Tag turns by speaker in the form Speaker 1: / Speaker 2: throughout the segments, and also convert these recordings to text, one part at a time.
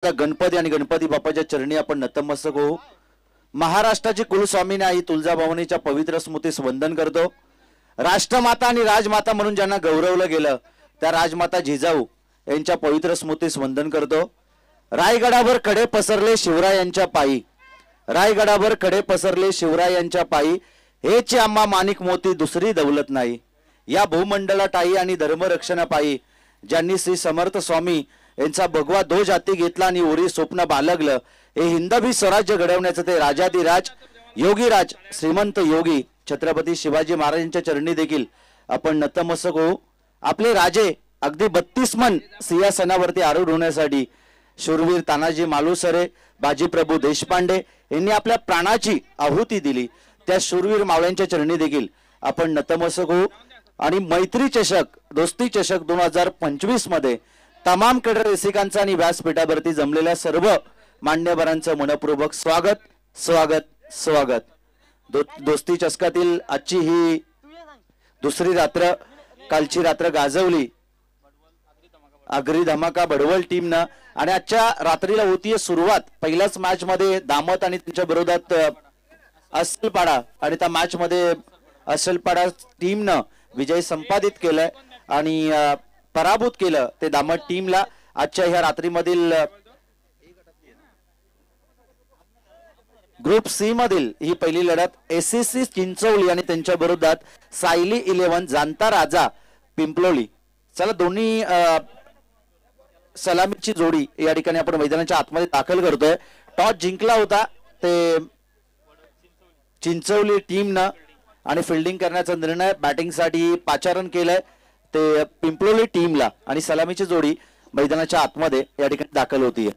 Speaker 1: गणपती आणि गणपती बाप्पाच्या चरणी आपण नतमस्तक होऊ। महाराष्ट्राची कुलस्वामिनी आई तुळजाभवानीच्या पवित्र स्मृतीस वंदन करतो। राष्ट्रमाता आणि राजमाता म्हणून ज्यांना गौरवलं गेलं त्या राजमाता जिजाऊ यांच्या पवित्र स्मृतीस वंदन करतो। रायगडावर कडे पसरले शिवरायांच्या पायी, रायगडावर कडे पसरले शिवरायांच्या पायी, हेची आम्हा माणिक मोती दुसरी दौलत नाही। या भूमंडलाटाई आणि धर्मरक्षणापायी ज्यांनी श्री समर्थ स्वामी यांचा भगवा ध्वज हाती घेतला आणि ओरी स्वप्न बाळगलं, हे हिंदवी स्वराज्य घडवण्याचं ते राजाधिराज योगीराज श्रीमंत योगी छत्रपती शिवाजी महाराजांच्या चरणी देखील आपण नतमस्तक होऊ। आपले राजे अगदी 32 मन सिंहासनावरती आरूढ होण्यासाठी शूरवीर तानाजी मालुसरे, बाजीप्रभू देशपांडे यांनी आपल्या प्राणाची आहुती दिली। त्या शूरवीर मावळ्यांच्या चरणी देखील आपण नतमस्तक होऊ। आणि मैत्री चषक दोस्ती चषक 2025 मध्ये तमाम क्रीडा रसिकांचा आणि व्यासपीठावरती जमलेल्या सर्व मान्यवरांचं मनपूर्वक स्वागत स्वागत स्वागत। दोस्ती चषकातील आजची ही दुसरी रात्र, कालची रात्र गाजवली आगरी धमाका बडवल टीमनं आणि आजच्या रात्रीला होतीये सुरुवात। पहिल्याच मॅच मध्ये दामत आणि त्यांच्या विरोधात असलपाडा आणि त्या मॅच मध्ये असलपाडा टीमनं विजय संपादित केलाय आणि पराभूत केलं ते दामत टीमला। आजच्या ह्या रात्रीमधील ग्रुप सी मधील ही पहिली लढत एसएससी चिंचोली आणि त्यांच्या विरोधात सायली 11 जाणता राजा पिंपलोली। चला दोन्ही सलामीची जोडी या ठिकाणी आपण मैदानाच्या आतमध्ये दाखल करतोय। टॉस जिंकला होता ते चिंचोली टीमनं आणि फिल्डिंग करण्याचा निर्णय बॅटिंग साठी पाचारण केलंय ते पिंपलोली टीमला आणि सलामीची जोडी मैदानाच्या आतमध्ये या ठिकाणी दाखल होतीये।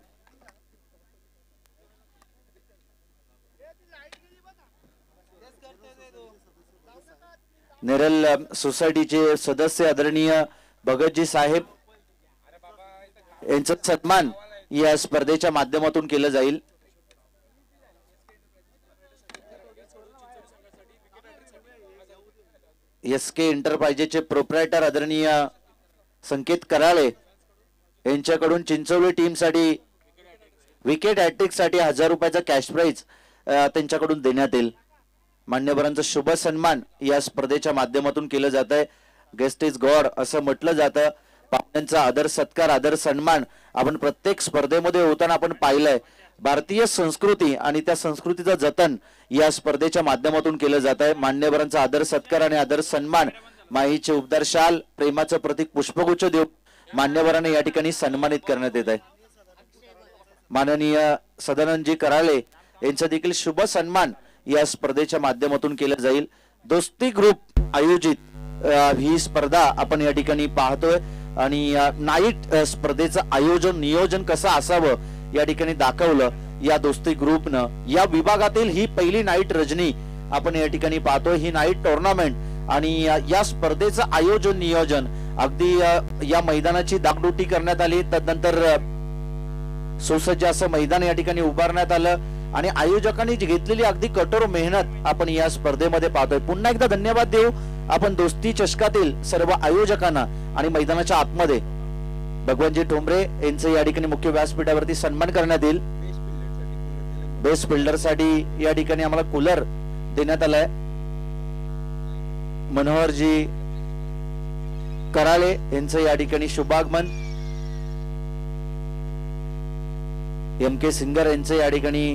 Speaker 1: नेरल सोसायटीचे सदस्य आदरणीय भगतजी साहेब यांचा सन्मान या स्पर्धेच्या माध्यमातून केलं जाईल। एसके एंटरप्राइजेसचे प्रोप्रायटर आदरणीय संकेत कराळे यांच्याकडून चिंचोली टीम साठी विकेट हॅट्रिक साठी 1000 रुपयाचा कॅश प्राइज त्यांच्याकडून देण्यात येईल। मान्यवरांचा शुभ सन्मान या स्पर्धेच्या माध्यमातून केलं जात आहे। गेस्ट इज गॉड असं म्हटलं जातं। पाहुण्यांचा आदर सत्कार आदर सन्मान आपण प्रत्येक स्पर्धेमध्ये होताना आपण पाहिलंय। भारतीय संस्कृती आणि त्या संस्कृतीचं जतन या स्पर्धेच्या माध्यमातून केलं जात आहे। मान्यवरांचा आदर सत्कार आणि आदर सन्मान माईचे उबदार शाल प्रेमाचं प्रतीक पुष्पगुच्छ देऊन मान्यवरांना या ठिकाणी सन्मानित करण्यात येत आहे। माननीय सदानंदजी कराळे यांचा देखील शुभ सन्मान या स्पर्धेच्या माध्यमातून केलं जाईल। दोस्ती ग्रुप आयोजित ही स्पर्धा आपण या ठिकाणी पाहतोय आणि नाईट स्पर्धेचं आयोजन नियोजन कसं असावं या ठिकाणी दाखवलं या दोस्ती ग्रुपनं। या विभागातील ही पहिली नाईट रजनी आपण या ठिकाणी पाहतोय। ही नाईट टुर्नामेंट आणि या स्पर्धेचं आयोजन नियोजन अगदी या मैदानाची दागदुटी करण्यात आली। त्यानंतर सुसज्ज असं मैदान या ठिकाणी उभारण्यात आलं आणि आयोजकांनी जी घेतलेली अगदी कठोर मेहनत आपण या स्पर्धेमध्ये पाहतोय। पुन्हा एकदा धन्यवाद देऊ आपण दोस्ती चषकातील सर्व आयोजकांना आणि मैदानाच्या आतमध्ये भगवानजी ठोंबरे यांचे या ठिकाणी मुख्य व्यासपीठावरती सन्मान करण्यात येईल। बेस्ट फिल्डर साठी या ठिकाणी आम्हाला कूलर देण्यात आलाय। मनोहरजी कराळे यांचं या ठिकाणी शुभागमन। एम के सिंगर यांचं या ठिकाणी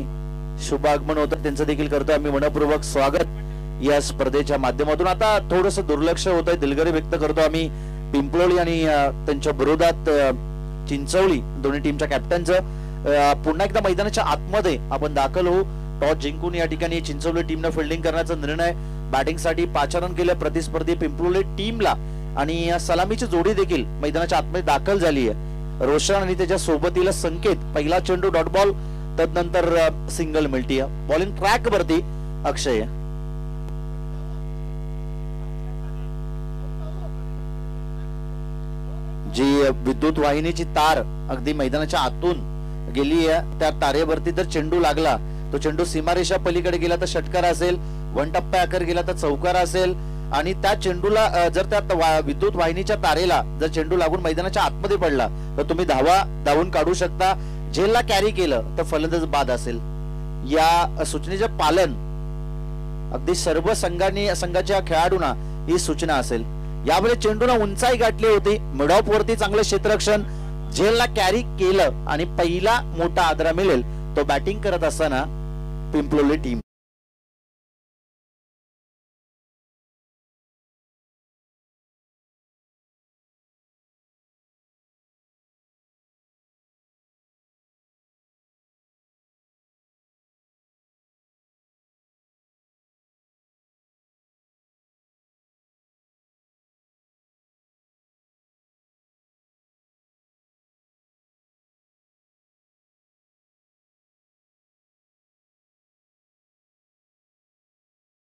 Speaker 1: शुभागमन होतं त्यांचं देखील करतोय आम्ही मनपूर्वक स्वागत या स्पर्धेच्या माध्यमातून। आता थोडंसं दुर्लक्ष होत आहे, दिलगिरी व्यक्त करतो आम्ही पिंपलोली आणि त्यांच्या विरोधात चिंचोली दोन्ही टीमच्या कॅप्टनचं। पुन्हा एकदा मैदानाच्या आतमध्ये आपण दाखल होऊ। टॉस जिंकून या ठिकाणी चिंचोली टीमनं फिल्डिंग करण्याचा निर्णय बॅटिंग साठी पाचारण केलं प्रतिस्पर्धी पिंपलोली टीमला आणि सलामीची जोडी देखील मैदानाच्या आतमध्ये दाखल झाली आहे। रोशन आणि त्याच्या सोबतीला संकेत, पहिला चेंडू डॉट बॉल तदनंतर सिंगल मिळती। बॉलिंग ट्रॅक वरती अक्षय। जी विद्युत वाहिनीची तार अगदी मैदानाच्या आतून गेली आहे त्या तारेवरती जर चेंडू लागला तो चेंडू सीमारेषा पलीकडे गेला तर षटकार असेल, 1 टप्प्या आकार गेला तर चौकार असेल आणि त्या चेंडूला जर त्या विद्युत वाहिनीच्या तारेला जर चेंडू लागून मैदानाच्या आतमध्ये पडला तर तुम्ही धावून काढू शकता। झेलला कॅरी केलं तर फलंदाज बाद असेल, या सूचनेचे पालन अगदी सर्व संघाच्या खेळाडूंना ही सूचना असेल। यामध्ये चेंडूला उंचाई गाठली होती, मिड ऑफ वरती चांगलं क्षेत्ररक्षण, झेलला कॅरी केलं आणि पहिला मोठा आदरा मिळेल तो बॅटिंग करत असताना पिंपलोली टीम।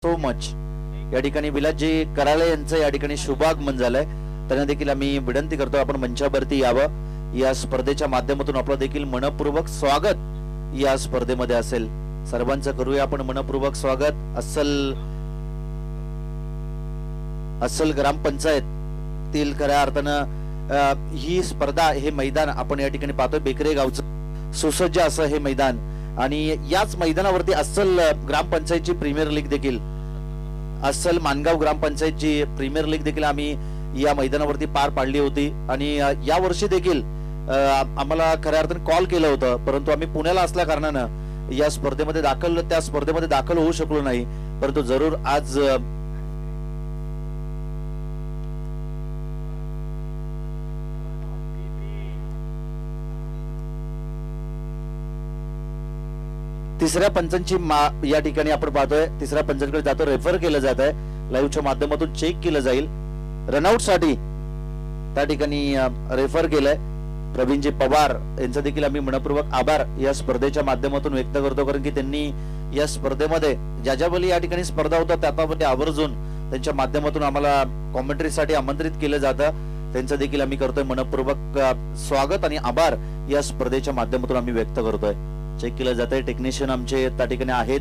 Speaker 1: सो मच या ठिकाणी विलासजी कराळे यांचं या ठिकाणी शुभागमन झालंय, त्यांना देखील आम्ही विनंती करतो आपण मंचावरती यावं। या स्पर्धेच्या माध्यमातून आपलं देखील मनपूर्वक स्वागत या स्पर्धेमध्ये असेल। सर्वांचं करूया आपण मनपूर्वक स्वागत। अस्सल ग्रामपंचायतील खऱ्या अर्थानं ही स्पर्धा, हे मैदान आपण या ठिकाणी पाहतोय बेकरे गावचं सुसज्ज असं हे मैदान, आणि याच मैदानावरती अस्सल ग्रामपंचायतची प्रीमियर लीग देखील, अस्सल मानगाव ग्रामपंचायतची प्रीमियर लीग देखील आम्ही या मैदानावरती पार पाडली होती। आणि या वर्षी देखील आम्हाला खऱ्या अर्थाने कॉल केलं होतं, परंतु आम्ही पुण्याला असल्या कारणानं या स्पर्धेमध्ये दाखल होऊ शकलो नाही, परंतु जरूर आज तिसऱ्या पंचांची या ठिकाणी आपण पाहतोय, तिसऱ्या पंचांकडे जातो, रेफर केलं जात आहे, लाईव्हच्या माध्यमातून चेक केलं जाईल। रनआउट साठी त्या ठिकाणी रेफर केलंय प्रवीणजी पवार यांचा देखील आम्ही मनपूर्वक आभार या स्पर्धेच्या माध्यमातून व्यक्त करतो, कारण की त्यांनी या स्पर्धेमध्ये ज्यावेळी या ठिकाणी स्पर्धा होता त्यामध्ये आवर्जून त्यांच्या माध्यमातून आम्हाला कॉमेंट्रीसाठी आमंत्रित केलं जातं, त्यांचं देखील आम्ही करतोय मनपूर्वक स्वागत आणि आभार या स्पर्धेच्या माध्यमातून आम्ही व्यक्त करतोय। चेक केलं जात आहे, टेक्निशियन आमचे त्या ठिकाणी आहेत,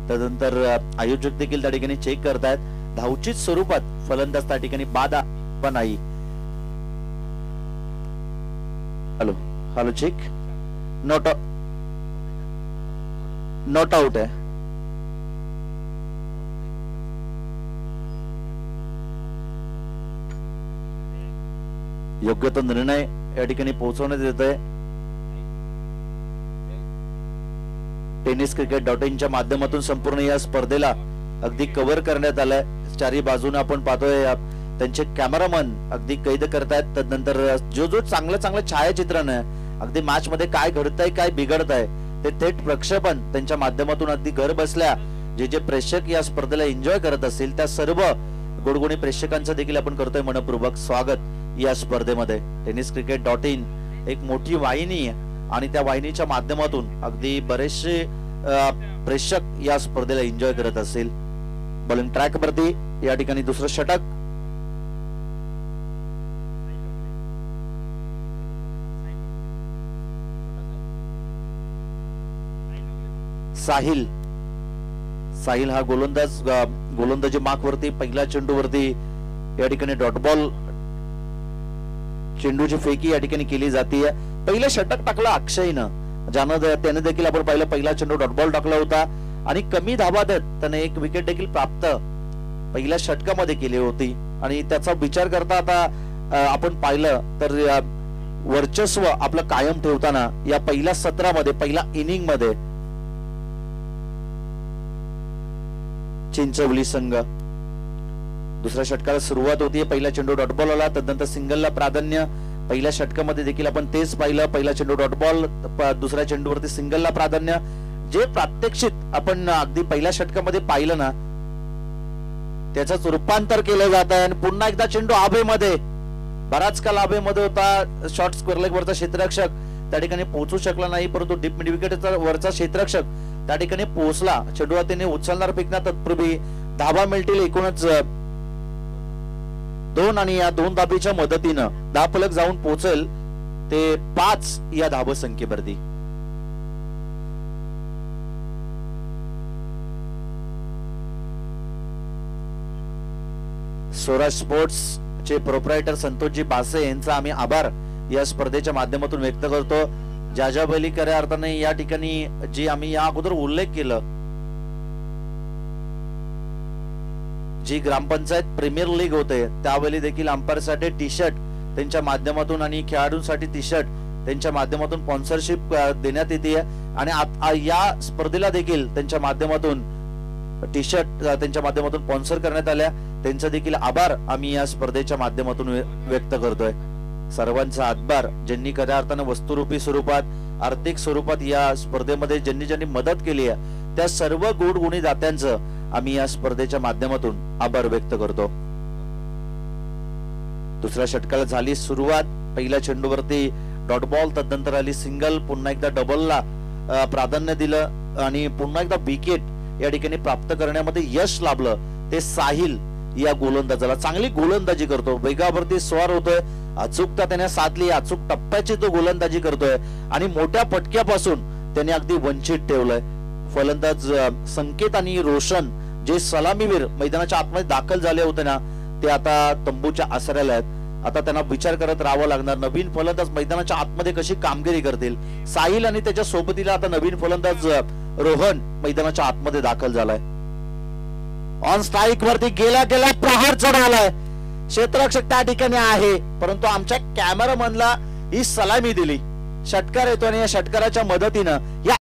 Speaker 1: त्यानंतर आयोजक देखील त्या ठिकाणी चेक करतायत। धावचित स्वरूपात फलंदाज त्या ठिकाणी बाद पण नाही। हॅलो चेक, नॉट आउट आहे। योग्य तो निर्णय या ठिकाणी पोहोचवण्यात येत आहे। tenniscricket.in च्या माध्यमातून संपूर्ण या स्पर्धेला अगदी कव्हर करण्यात आलंय। चारी बाजूने आपण पाहतोय त्यांचे कॅमेरामन अगदी कैद करतायत, त्यानंतर जो चांगलं छायाचित्रण आहे, अगदी मॅच मध्ये काय घडतंय काय बिघडतंय ते थेट प्रक्षेपण त्यांच्या माध्यमातून अगदी घर बसल्या जे प्रेक्षक या स्पर्धेला एन्जॉय करत असतील त्या सर्व गोडगोणी प्रेक्षकांचं देखील आपण करतोय मनपूर्वक स्वागत या स्पर्धेमध्ये। tenniscricket.in एक मोठी वाहिनी आणि त्या वाहिनीच्या माध्यमातून अगदी बरेचसे प्रेक्षक या स्पर्धेला एन्जॉय करत असतील। बॉलिंग ट्रॅक वरती या ठिकाणी दुसरं षटक, साहिल हा गोलंदाजी मार्क वरती पहिल्या चेंडूवरती या ठिकाणी डॉट बॉल चेंडूची फेकी या ठिकाणी केली जाते। पहिलं षटक टाकलं अक्षयनं, ज्यानं त्याने देखील आपण पाहिलं पहिला चेंडू डॉट बॉल टाकला होता आणि कमी धावा देत त्याने एक विकेट देखील प्राप्त पहिल्या षटकामध्ये केली होती। आणि त्याचा विचार करता आता आपण पाहिलं तर वर्चस्व आपलं कायम ठेवताना या पहिल्या सत्रामध्ये, पहिल्या इनिंग मध्ये चिंचवली संघ दुसऱ्या षटकाला सुरुवात होती। पहिला चेंडू डॉट बॉल आला, त्यानंतर सिंगलला प्राधान्य। पहिल्या षटकामध्ये देखील आपण तेच पाहिलं, पहिला चेंडू डॉट बॉल, दुसऱ्या चेंडूवरती सिंगलला प्राधान्य। जे प्रात्यक्षिक आपण अगदी पहिल्या षटकामध्ये पाहिलं ना त्याच रूपांतर केलं जात आहे। आणि पुन्हा एकदा चेंडू आभेमध्ये, बराच काल आभेमध्ये होता, शॉर्ट स्क्वेअर लेग वरचा क्षेत्ररक्षक त्या ठिकाणी पोहोचू शकला नाही, परंतु डीप मिड विकेटचा वरचा क्षेत्ररक्षक त्या ठिकाणी पोहोचला। चेंडू त्याने उचलणार फेकणार तत्पूर्वी धावा मिळतील एकूणच 2 आणि या 2 धाबीच्या मदतीनं धावफलक जाऊन पोहोचेल ते 5 या धाव संख्येवरती। स्वराज स्पोर्ट्स चे प्रोप्रायटर संतोषजी बासे यांचा आम्ही आभार या स्पर्धेच्या माध्यमातून व्यक्त करतो। जाजाबली खऱ्या अर्थाने या ठिकाणी जी आम्ही या अगोदर उल्लेख केलं, जी ग्रामपंचायत प्रीमियर लीग होते त्यावेळी देखील अंपायरसाठी टी शर्ट त्यांच्या माध्यमातून आणि खेळाडूंसाठी टी शर्ट त्यांच्या माध्यमातून स्पॉन्सरशिप देण्यात येते आणि या स्पर्धेला देखील त्यांच्या माध्यमातून टी शर्ट त्यांच्या माध्यमातून स्पॉन्सर करण्यात आल्या. त्यांचा देखील आभार आम्ही या स्पर्धेच्या माध्यमातून व्यक्त करतोय. सर्वांचा आभार ज्यांनी खऱ्या अर्थानं वस्तुरूपी स्वरूपात, आर्थिक स्वरूपात या स्पर्धेमध्ये ज्यांनी मदत केली आहे त्या सर्व गुणी दात्यांचं आम्ही या स्पर्धेच्या माध्यमातून आभार व्यक्त करतो. दुसऱ्या षटकाला झाली सुरुवात. पहिल्या चेंडूवरती डॉट बॉल, तदनंतर आली सिंगल, पुन्हा एकदा डबलला प्राधान्य दिलं आणि पुन्हा एकदा विकेट या ठिकाणी प्राप्त करण्यामध्ये यश लाभलं ते साहिल या गोलंदाजाला. चांगली गोलंदाजी करतो, वेगावरती स्वार होतोय, अचूकता त्याने साधली, अचूक टप्प्याची तो गोलंदाजी करतोय आणि मोठ्या फटक्यापासून त्याने अगदी वंचित ठेवलंय. फलंदाज संकेत आणि रोशन जे सलामीवीर मैदानाच्या आतमध्ये दाखल झाले होते ना, ते आता तंबूच्या आसऱ्याला आहेत. आता त्यांना विचार करत राहावं लागणार नवीन फलंदाज मैदानाच्या आतमध्ये कशी कामगिरी करतील. साहिल आणि त्याच्या सोबतीला आता नवीन फलंदाज रोहन मैदानाच्या आतमध्ये दाखल झालाय. ऑन स्ट्राईक वरती गेला प्रहार चढवलाय. क्षेत्ररक्षक त्या ठिकाणी आहे, परंतु आमच्या कॅमेरामनला ही सलामी दिली. षटकार येतो आणि या षटकाराच्या मदतीनं या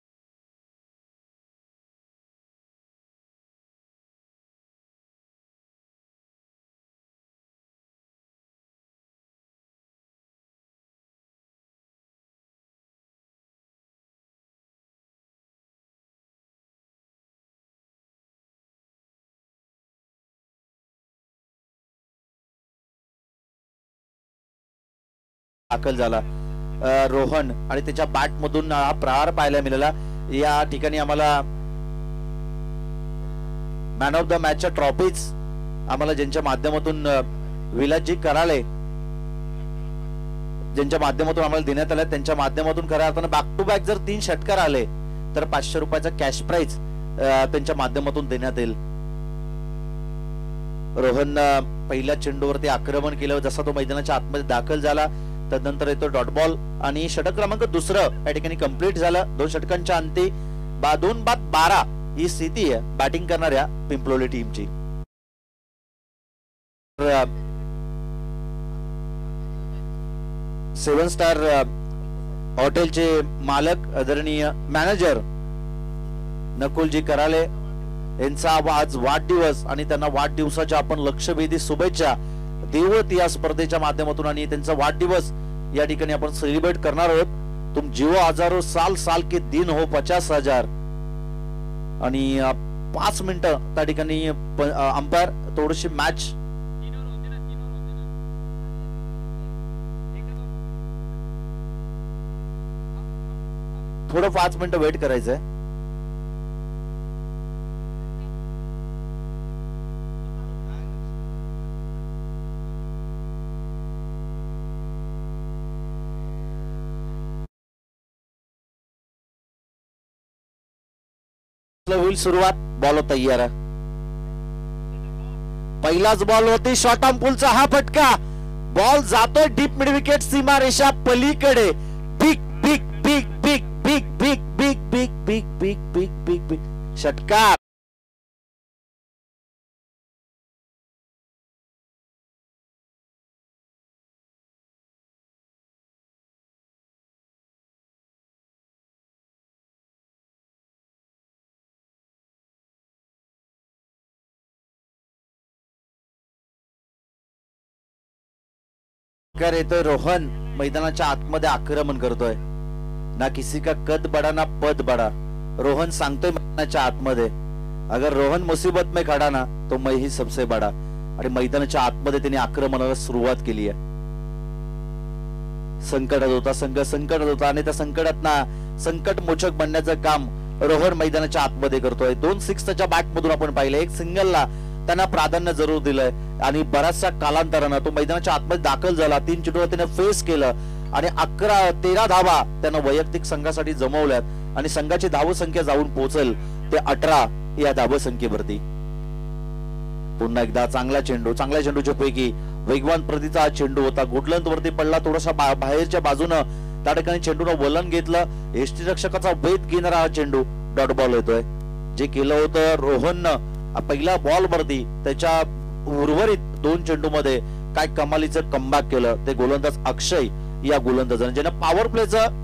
Speaker 1: दाखल झाला रोहन आणि त्याच्या बॅट मधून हा प्रहार पाहायला मिळाला. या ठिकाणी आम्हाला मॅन ऑफ द मॅचच्या ट्रॉफीज आम्हाला ज्यांच्या माध्यमातून विलासजी कराळे ज्यांच्या माध्यमातून आम्हाला देण्यात आल्या त्यांच्या माध्यमातून खऱ्या अर्थानं बॅक टू बॅक जर 3 षटकार आले तर 500 रुपयाचा कॅश प्राइज त्यांच्या माध्यमातून देण्यात येईल. रोहन पहिल्या चेंडूवरती आक्रमण केलं. जसा तो मैदानाच्या आतमध्ये दाखल झाला तदनंतर येतो डॉट बॉल आणि षटक क्रमांक 2 या ठिकाणी कंप्लीट झालं. 2 षटकांच्या अंती 2-12 ही स्थिती आहे बॅटिंग करणाऱ्या पिंपलोली टीमची. 7 स्टार हॉटेलचे मालक आदरणीय मॅनेजर नकुलजी कराले यांचा आज वाढदिवस आणि त्यांना वाढदिवसाच्या आपण लक्षवेधी शुभेच्छा देवत या स्पर्धेच्या माध्यमातून आणि त्यांचा वाढदिवस या ठिकाणी आपण सेलिब्रेट करणार आहोत. तुम जिओ हजारो साल के दिन हो 50,000 आणि 5 मिनिटं त्या ठिकाणी अंपायर थोडीशी मॅच थोडं 5 मिनिटं वेट करायचंय. होईल सुरुवात. बॉल तयार आहे. पहिलाच बॉल होती शॉर्ट आर्म पुलचा हा फटका. बॉल जातोय डीप मिड विकेट सीमा रेषा पलीकडे. Big big big big big big big big big big big big big षटकार. येतोय रोहन मैदानाच्या आतमध्ये आक्रमण करतोय. ना किसी का कद बडा ना पद बडा. रोहन सांगतोय मैदानाच्या आतमध्ये अगर रोहन मुसीबत में खडा ना तो मैं ही सबसे बडा. आणि मैदानाच्या आतमध्ये त्यांनी आक्रमणाला सुरुवात केली आहे. संकटात होता संघ संकटात होता आणि त्या संकटात ना संकट मोचक बनण्याचं काम रोहन मैदानाच्या आतमध्ये करतोय. 2 6 त्याच्या बॅट मधून आपण पाहिलं. एक सिंगलला त्यांना प्राधान्य जरूर दिलंय आणि बऱ्याचशा कालांतरानं तो मैदानाच्या आतमध्ये दाखल झाला. 3 चेंडूवर त्याने फेस केलं आणि 13 धावा त्यानं वैयक्तिक संघासाठी जमवल्यात आणि संघाची धावसंख्या जाऊन पोहोचेल ते 18 या धावसंख्येवरती. पुन्हा एकदा चांगल्या चेंडूच्या पैकी वेगवान प्रतीचा हा चेंडू होता. गुडलंत वरती पडला, थोडासा बाहेरच्या बाजूनं त्या ठिकाणी चेंडूला वलन घेतलं, यष्टीरक्षकाचा वेध घेणारा हा चेंडू डॉट बॉल येतोय. जे केलं होतं रोहननं पहिल्या बॉल वरती त्याच्या उर्वरित 2 चेंडू मध्ये काय कमालीचं कमबॅक केलं ते गोलंदाज अक्षय या गोलंदाजाने, ज्याने पॉवर प्लेचं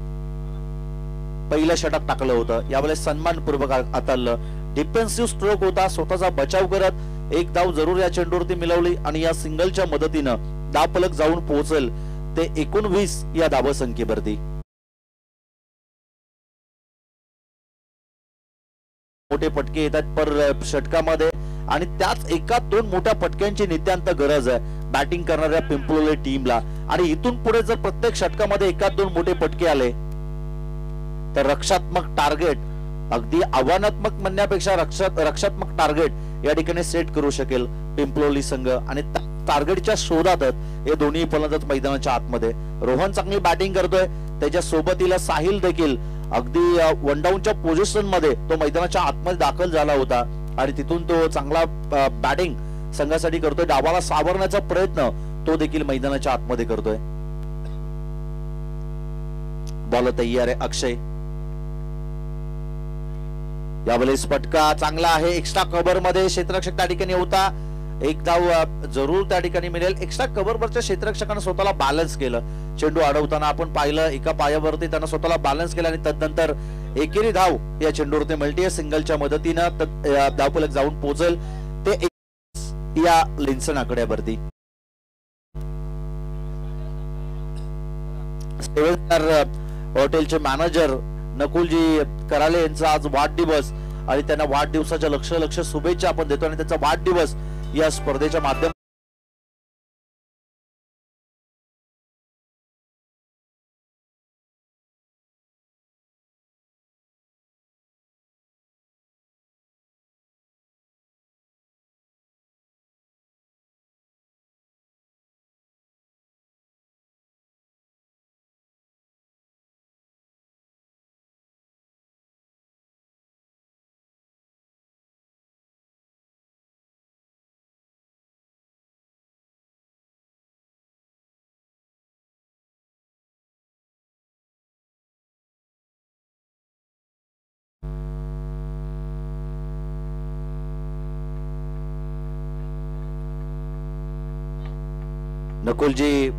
Speaker 1: पहिलं षटक टाकलं होतं. यावेळेस सन्मानपूर्वक हाताळलं. डिफेन्सिव्ह स्ट्रोक होता, स्वतःचा बचाव करत एक धाव जरूर या चेंडूवरती मिळवली आणि या सिंगलच्या मदतीनं धावफलक जाऊन पोहोचेल ते 19 या धावसंख्येवरती. मोठे फटके येतात पर षटकामध्ये आणि त्याच एका 2 मोठ्या फटक्यांची नित्यांत गरज आहे बॅटिंग करणाऱ्या पिंपलोली टीमला. आणि इथून पुढे जर प्रत्येक षटकामध्ये एका 2 मोठे फटके आले तर रक्षात्मक टार्गेट, अगदी आव्हानात्मक म्हणण्यापेक्षा रक्षात्मक टार्गेट या ठिकाणी सेट करू शकेल पिंपलोली संघ. आणि टार्गेटच्या शोधातच हे दोन्ही फलंदाज मैदानाच्या आतमध्ये. रोहन चांगली बॅटिंग करतोय, त्याच्या सोबतीला साहिल देखील अगदी वन डाऊनच्या पोझिशन मध्ये तो मैदानाच्या आतमध्ये दाखल झाला होता आणि तिथून तो चांगला बॅटिंग संघासाठी करतोय. डावाला सावरण्याचा प्रयत्न तो देखील मैदानाच्या आतमध्ये करतोय. बॉल तयार आहे अक्षय. यावेळेस फटका चांगला आहे, एक्स्ट्रा कव्हर मध्ये क्षेत्ररक्षक त्या ठिकाणी होता. एक धाव जरूर त्या ठिकाणी मिळेल. एक्स्ट्रा कव्हरवरच्या क्षेत्ररक्षकाने स्वतःला बॅलन्स केलं. चेंडू अडवताना आपण पाहिलं एका पायावरती त्यानं स्वतःला बॅलन्स केला आणि तदनंतर एकेरी धाव या चेंडूवरती मिळते. सिंगलच्या मदतीनं धावफलक जाऊन पोहोचेल ते या लिन्सन आकड्यावरती. हॉटेलचे मॅनेजर नकुलजी कराले यांचा आज वाढदिवस आणि त्यांना वाढदिवसाच्या लक्ष शुभेच्छा आपण देतो आणि त्यांचा वाढदिवस या स्पर्धेच्या माध्यमातून नकुलजी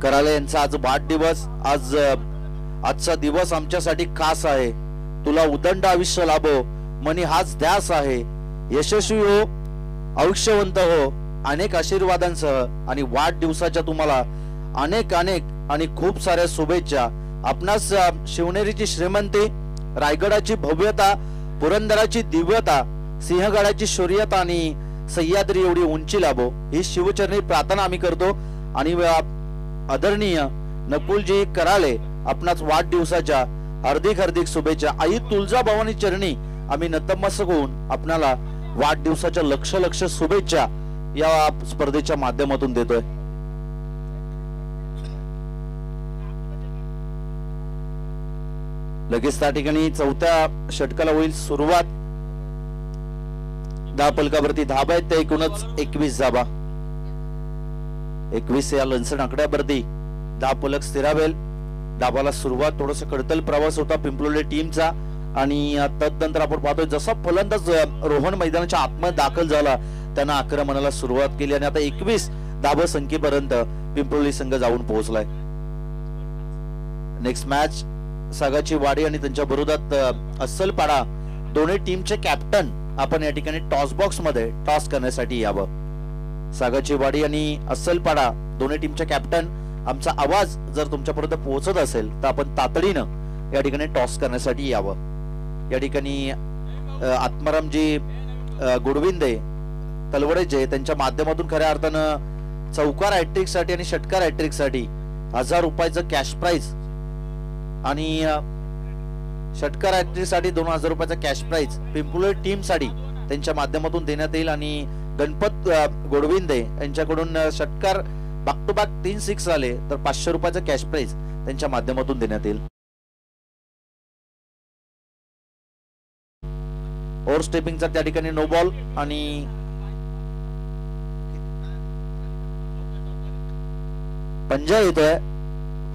Speaker 1: कराले यांचा आज वाढदिवस. आजचा दिवस आमच्यासाठी खास आहे. तुला उदंड आयुष्य लाभो, मनी हाच ध्यास आहे. यशस्वी हो, आयुष्यवंत हो, अनेक आशीर्वादांसह आणि वाढदिवसाच्या तुम्हाला अनेक आणि खूप साऱ्या शुभेच्छा. आपणास शिवनेरीची श्रीमंती, रायगडाची भव्यता, पुरंदराची दिव्यता, सिंहगडाची शौर्यता आणि सह्याद्री एवढी उंची लाभो ही शिवचरणी प्रार्थना आम्ही करतो. आणि आदरणीय नकुलजी कराले आपणास वाढदिवसाच्या हार्दिक शुभेच्छा. आई तुळजाभवानी चरणी आम्ही नतमस्तक होऊन आपणाला वाढदिवसाच्या लक्ष शुभेच्छा या स्पर्धेच्या माध्यमातून देतोय. लगेच त्या ठिकाणी 4थ्या षटकाला होईल सुरुवात. धावफलकावरती धाबा आहेत ते एकूणच 21 धाबा. 21 या लंसन आकड्यावरती धावफलक स्थिरावेल. धाबाला सुरुवात थोडस खडतल प्रवास होता पिंपलोली टीमचा आणि तदनंतर आपण पाहतोय जसा फलंदाज रोहन मैदानाच्या आतमध्ये दाखल झाला त्यानं आक्रमणाला सुरुवात केली आणि आता 21 धाबा संख्येपर्यंत पिंपलोली संघ जाऊन पोहोचलाय. नेक्स्ट मॅच सागाची वाडी आणि त्यांच्या विरोधात अस्सलपाडा. दोन्ही टीमचे कॅप्टन आपण या ठिकाणी टॉस बॉक्स मध्ये टॉस करण्यासाठी यावं. सागाची वाडी आणि अस्सलपाडा दोन्ही टीमचे कॅप्टन, आमचा आवाज जर तुमच्यापर्यंत पोहोचत असेल तर आपण तातडीनं या ठिकाणी टॉस करण्यासाठी यावं. या ठिकाणी आत्मारामजी गुडविंदे तलवडेजे त्यांच्या माध्यमातून खऱ्या अर्थानं चौकार हॅट्रिक साठी आणि षटकार हॅट्रिक साठी 1000 रुपयाचं कॅश प्राइज आणि षटकार हॅट्रिक साठी 2000 रुपयाचा कॅश प्राइज पिंपलोली टीम साठी त्यांच्या माध्यमातून देण्यात येईल. आणि गणपत गोडविंदे यांच्याकडून षटकार बॅक टू बॅक 3 6 आले तर 500 रुपयाचा कॅश प्राइज त्यांच्या माध्यमातून देण्यात येईल. ओव्हर स्टेपिंगचा त्या ठिकाणी नो बॉल आणि पंजा येतोय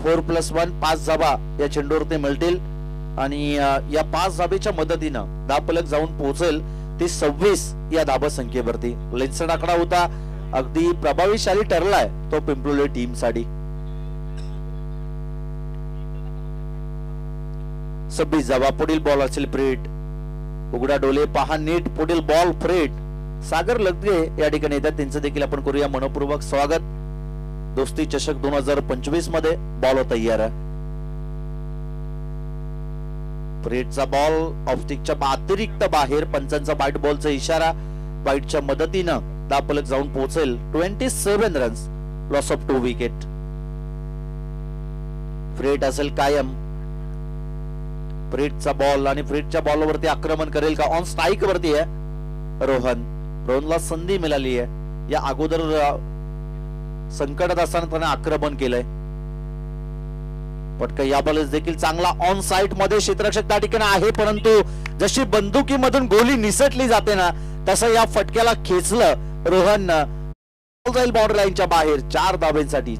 Speaker 1: 4+1 5 धाबा या चेंडूवरती मिळतील आणि या 5 धाबेच्या मदतीनं धापलक जाऊन पोहोचेल ती 26 या धाबा संख्येवरती. लेन्सड आकडा होता, अगदी प्रभावीशाली ठरलाय तो पिंपलोली टीम साठी. 26 धाबा. पुढील बॉल असेल फ्रेट. उघडा डोले पहा नीट. पुढील बॉल फ्रेट. सागर लगदे या ठिकाणी येतात, त्यांचं देखील आपण करूया मनपूर्वक स्वागत. दोस्ती चषक 2025 मध्ये बॉल तयार आहे. फ्रेटचा बॉल ऑफस्टिकच्या अतिरिक्त बाहेर. पंचांचा बाईट बॉलचा इशारा. बाईटच्या मदतीनं धापलक जाऊन पोहोचेल 27 runs. Loss of 2 wicket. Freight असेल कायम. फ्रेटचा बॉल आणि फ्रेटच्या बॉलवरती आक्रमण करेल का? ऑन स्ट्राईक वरती आहे रोहनला संधी मिळाली आहे. या अगोदर संकटात असताना त्याने आक्रमण केलंय. पटका या बॉलेस देखील चांगला ऑन साइट मध्ये क्षेत्ररक्षक त्या ठिकाणी आहे, परंतु जशी बंदुकीमधून गोली निसटली जाते ना तसं या फटक्याला खेचलं रोहन. जाईल बाउंड्री लाईनच्या बाहेर 4 धाब्यांसाठी.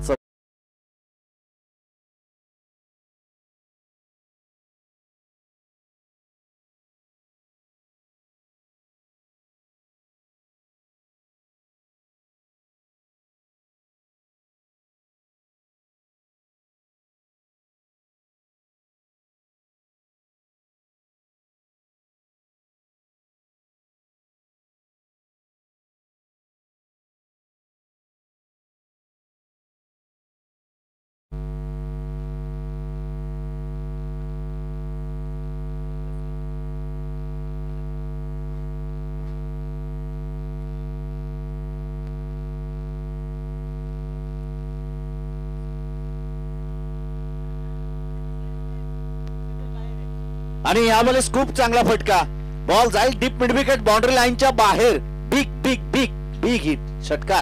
Speaker 1: आणि यावेळेस खूप चांगला फटका. बॉल जाईल डीप मिड विकेट बाउंड्री लाईनच्या बाहेर. Big big big big hit. षटकार.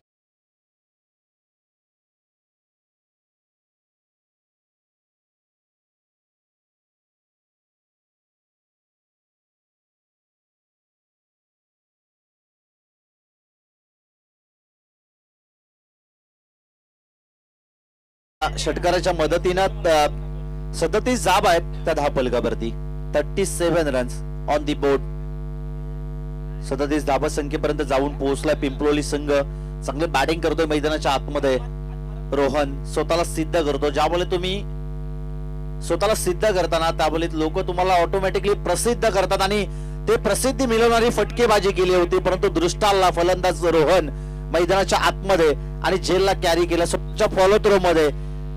Speaker 1: षटकाराच्या मदतीनं 37 जाब आहेत त्या धापलकावरती. 37 रन्स ऑन दी बोर्ड. 37 धाबा संख्येपर्यंत जाऊन पोहोचलाय पिंपलोली संघ. चांगले बॅटिंग करतोय मैदानाच्या आतमध्ये. रोहन स्वतःला सिद्ध करतो. ज्यामुळे तुम्ही स्वतःला सिद्ध करताना त्यामुळे लोक तुम्हाला ऑटोमॅटिकली प्रसिद्ध करतात आणि ते प्रसिद्धी मिळवणारी फटकेबाजी केली होती, परंतु दृष्टालला फलंदाज रोहन मैदानाच्या आतमध्ये आणि झेलला कॅरी केला स्वतःच्या फॉलो थ्रो मध्ये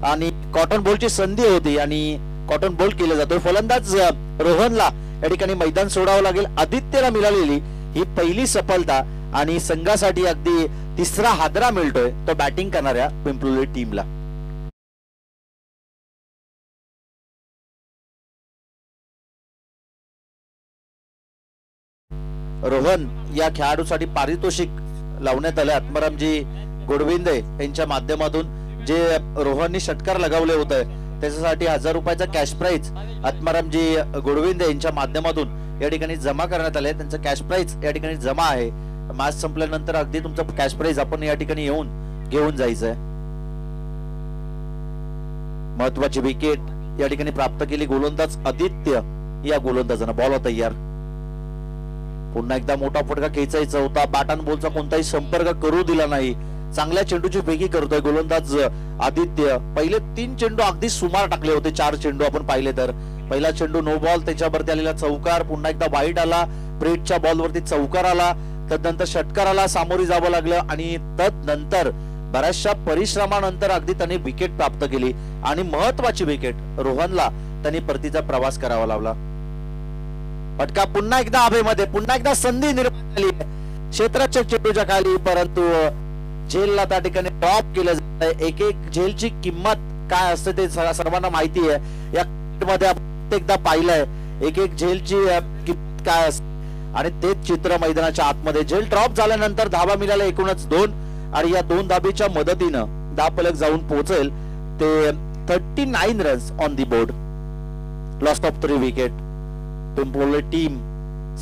Speaker 1: आणि कॉटन बॉलची संधी होती आणि कॉटन बॉल केला जातोय. फलंदाज रोहनला या ठिकाणी मैदान सोडावं लागेल. आदित्यला मिळालेली ही पहिली सफलता आणि संघासाठी अगदी तिसरा हादरा मिळतोय तो बॅटिंग करणाऱ्या पिंपलोली टीमला. रोहन या खेळाडूसाठी पारितोषिक लावण्यात आले. आत्मारामजी गोडविंदे यांच्या माध्यमातून जे रोहननी षटकार लगावले होते त्याच्यासाठी 1000 रुपयाचा कॅश प्राइज आत्मारामजी गोडविंदे यांच्या माध्यमातून या ठिकाणी जमा करण्यात आले. त्यांचं कॅश प्राइज या ठिकाणी जमा आहे. मॅच संपल्यानंतर अगदी तुमचं कॅश प्राइज आपण या ठिकाणी येऊन घेऊन जायचंय. महत्वाची विकेट या ठिकाणी प्राप्त केली गोलंदाज आदित्य या गोलंदाजानं. बॉल तयार. पुन्हा एकदा मोठा फटका खेचायचा होता. बॅट अँड बॉलचा कोणताही संपर्क करू दिला नाही. चांगल्या चेंडूची फेकी करतोय गोलंदाज आदित्य. पहिले 3 चेंडू अगदी सुमार टाकले होते. 4 चेंडू आपण पाहिले तर पहिला चेंडू नो बॉल, त्याच्यावरती आलेला चौकार, पुन्हा एकदा वाईड आला, ब्रेटच्या बॉलवरती चौकार आला, तदनंतर षटकाराला सामोरी जावं लागलं आणि तदनंतर बऱ्याचशा परिश्रमानंतर अगदी त्यांनी विकेट प्राप्त केली आणि महत्वाची विकेट रोहनला त्यांनी परतीचा प्रवास करावा लागला. फटका पुन्हा एकदा हवेमध्ये. पुन्हा एकदा संधी निर्माण झाली क्षेत्ररक्षक चेंडूच्या खाली, परंतु झेलला त्या ठिकाणी ड्रॉप केलं जातंय. एक एक झेलची किंमत काय असते ते सर्वांना माहिती आहे. या मध्ये आपण एकदा पाहिलंय एक एक झेलची किंमत काय असते आणि तेच चित्र मैदानाच्या आतमध्ये. झेल ड्रॉप झाल्यानंतर धाबा मिळाला एकूणच 2 आणि या 2 धाबेच्या मदतीनं धापलक जाऊन पोहोचेल ते 39 runs on the board. Loss of 3 wicket. Pimploli team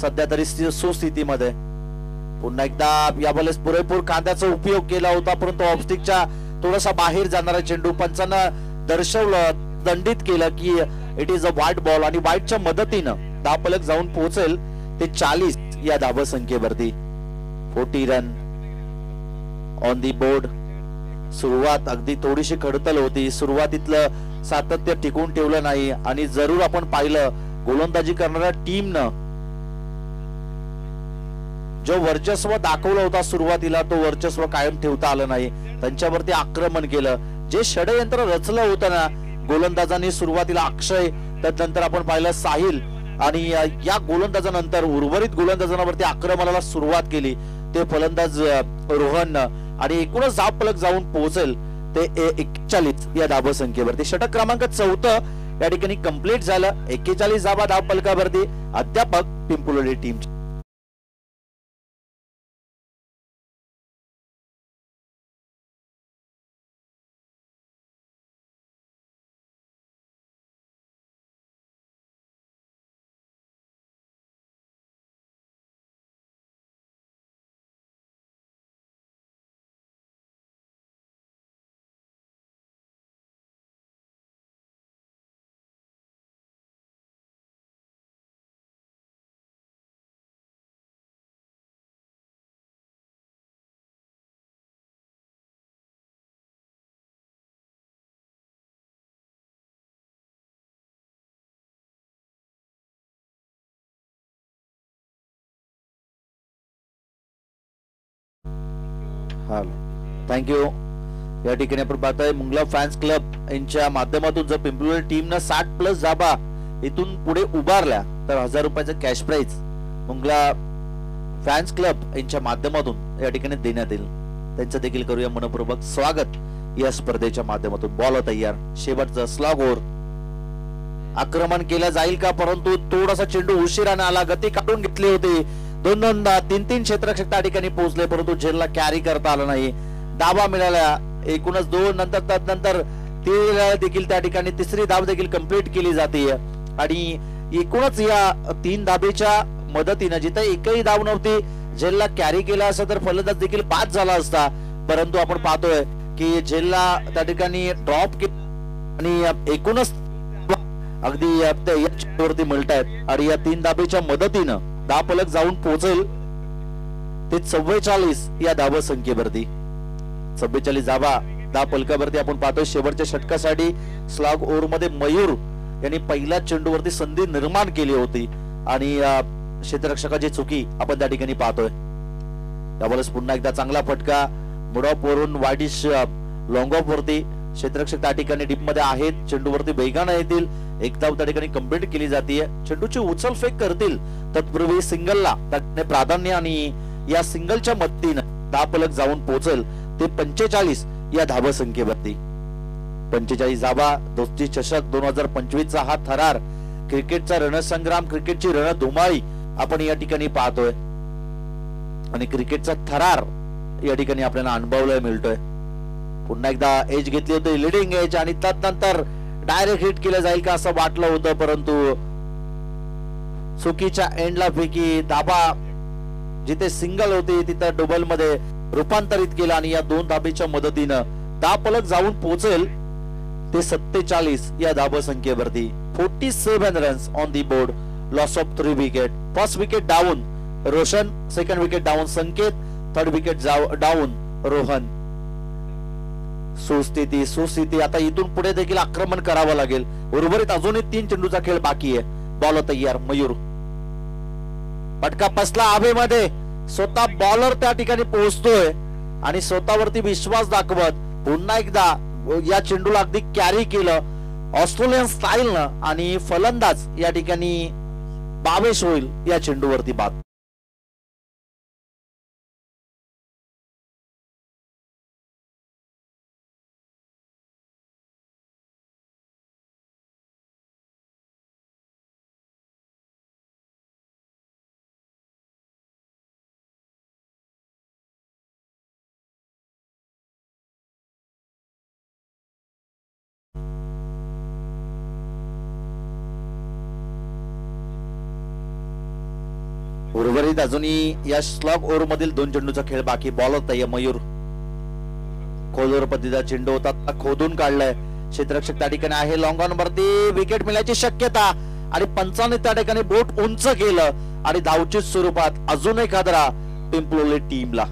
Speaker 1: सध्या तरी सुस्थितीमध्ये. पुन्हा एकदा यावेळेस पुरेपूर कांद्याचा उपयोग केला होता, परंतु ऑफस्टिकच्या थोडासा बाहेर जाणारा चेंडू. पंचांना दर्शवलं, दंडित केलं की it is a white ball आणि व्हाईटच्या मदतीनं धावफलक जाऊन पोहोचेल ते 40 या धाव संख्येवरती. 40 रन ऑन दी बोर्ड. सुरुवात अगदी थोडीशी खडतल होती, सुरुवातीतलं सातत्य टिकून ठेवलं नाही आणि जरूर आपण पाहिलं गोलंदाजी करणाऱ्या टीमनं जो वर्चस्व दाखवला होता सुरुवातीला तो वर्चस्व कायम ठेवता आलं नाही. त्यांच्यावरती आक्रमण केलं. जे षडयंत्र रचलं होतं ना गोलंदाजांनी सुरुवातीला अक्षय, त्यानंतर आपण पाहिलं साहिल आणि या गोलंदाजानंतर उर्वरित गोलंदाजांवरती आक्रमणाला सुरुवात केली ते फलंदाज रोहन आणि एकूणच धावफलक जाऊन पोहोचेल ते 41 या धाव संख्येवरती. षटक क्रमांक 4 या ठिकाणी कंप्लीट झालं. 41 धावा धावफलकावरती. अध्यापक पिंपलोली टीम. थँक्यू. या ठिकाणी आपण पाहतोय मुंगला फॅन्स क्लब यांच्या माध्यमातून जर पिंपलोली टीमनं 60+ धाबा इथून पुढे उभारल्या तर 1000 रुपयाचं cash price Mongla fans club यांच्या माध्यमातून या ठिकाणी देण्यात येईल. त्यांचं देखील करूया मनपूर्वक स्वागत या स्पर्धेच्या माध्यमातून. बॉल तयार. शेवटचा स्लॉग ओव्हर. आक्रमण केलं जाईल का, परंतु थोडासा चेंडू उशिराने आला. गती काढून घेतली होती. 2-2 3-3 क्षेत्ररक्षक त्या ठिकाणी पोहोचले परंतु झेलला कॅरी करता आलं नाही. धावा मिळाल्या एकूणच 2. नंतर त्यानंतर देखील त्या ठिकाणी तिसरी धाव देखील कंप्लीट केली जाते आणि एकूणच या 3 धाबेच्या मदतीने जिथे एकही धाव नव्हती झेलला कॅरी केला असता तर फलंदाज देखील बाद झाला असता. परंतु आपण पाहतोय की झेलला त्या ठिकाणी ड्रॉप आणि एकूणच अगदी यावरती मिळतायत आणि या 3 धाबेच्या मदतीनं धावफलक जाऊन पोहोचेल ते 44 या धाव संख्येवरती. 44 धावा धावफलकावरती आपण पाहतोय. शेवटच्या षटकासाठी स्लॉग ओव्हर मध्ये मयूर यांनी पहिल्या चेंडूवरती संधी निर्माण केली होती आणि क्षेत्ररक्षकाची चुकी आपण त्या ठिकाणी पाहतोय. त्यावेळेस पुन्हा एकदा चांगला फटका मुडॉप वरून वाईडिश लॉंग ऑफ वरती. क्षेत्ररक्षक त्या ठिकाणी डीप मध्ये आहेत. चेंडूवरती वेगाने येतील. एक धाव त्या ठिकाणी कंप्लीट केली जाते. चेंडूची उचल फेक करतील तत्पूर्वी सिंगलला प्राधान्य आणि या सिंगलच्या मदतीनं धावफलक जाऊन पोहोचेल ते 45 या धाव संख्येवरती. 45 धावा. दोस्ती चषक 2025 चा हा थरार क्रिकेटचा रणसंग्राम, क्रिकेटची रणधुमाळी आपण या ठिकाणी पाहतोय आणि क्रिकेटचा थरार या ठिकाणी आपल्याला अनुभवायला मिळतोय. पुन्हा एकदा एज घेतली होती, लिडिंग एज, आणि त्यानंतर डायरेक्ट हिट केलं जाईल का असं वाटलं होतं परंतु चुकीच्या एंडला फेकी. धाबा जिथे सिंगल होती तिथं डबल मध्ये रूपांतरित केलं आणि या 2 धाबेच्या मदतीनं धावफलक जाऊन पोहोचेल ते 47 या धाव संख्येवरती. 47 runs on the board. Loss of 3 wicket. First wicket down Roshan, second wicket down Sanket, third wicket down Rohan. सुस्थिती. आता इथून पुढे देखील आक्रमण करावं लागेल. उर्वरित अजूनही 3 चेंडूचा खेळ बाकी आहे. बॉल तयार. मयूर. फटका पसला हवेमध्ये. स्वतः बॉलर त्या ठिकाणी पोहोचतोय आणि स्वतःवरती विश्वास दाखवत पुन्हा एकदा या चेंडूला अगदी कॅरी केलं ऑस्ट्रेलियन स्टाईलनं आणि फलंदाज या ठिकाणी बावेश होईल या चेंडूवरती बाद. उर्वरित अजूनही या स्लॉग ओव्हर मधील 2 चेंडूचा खेळ बाकी. बॉल होता मयूर. खोलवर पद्धतीचा चेंडू होता, खोदून काढलाय. क्षेत्ररक्षक त्या ठिकाणी आहे, लॉंग ऑन वरती विकेट मिळण्याची शक्यता आणि पंचांनी त्या ठिकाणी बोट उंच केलं आणि धावचीत स्वरूपात अजून एक हादरा पिंपलोली टीमला.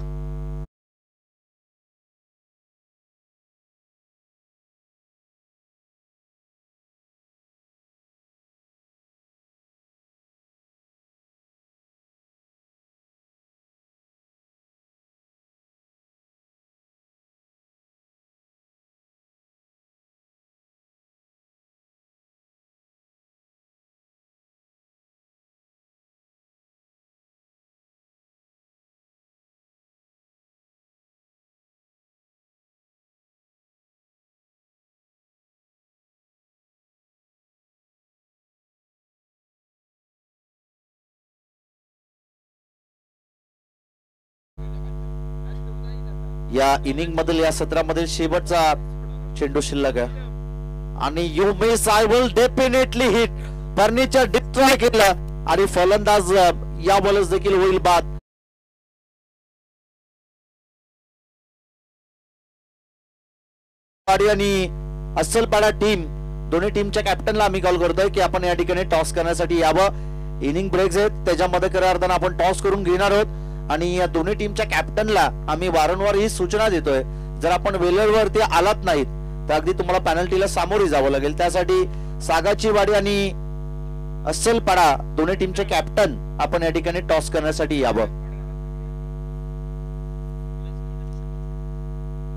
Speaker 1: या इनिंग मधील या सत्रामधील शेवटचा चेंडू शिल्लक आहे आणि you miss I will definitely hit furniture destroy केलं आणि फलंदाज या बॉलर्स देखील होईल बाद. आणि अस्सलपाडा टीम दोन्ही टीमच्या कॅप्टनला आम्ही कॉल करतोय की आपण या ठिकाणी टॉस करण्यासाठी यावं. इनिंग ब्रेक्स आहेत त्याच्यामध्ये खऱ्या अर्थानं आपण टॉस करून घेणार आहोत आणि या दोन्ही टीमच्या कॅप्टनला आम्ही वारंवार ही सूचना देतोय, जर आपण वेलरवरती आलात नाहीत तर अगदी तुम्हाला पेनल्टीला सामोरे जावं लागेल. त्यासाठी सागाची वाडी आणि अस्सलपाडा दोन्ही टीमचे कॅप्टन आपण या ठिकाणी टॉस करण्यासाठी यावं.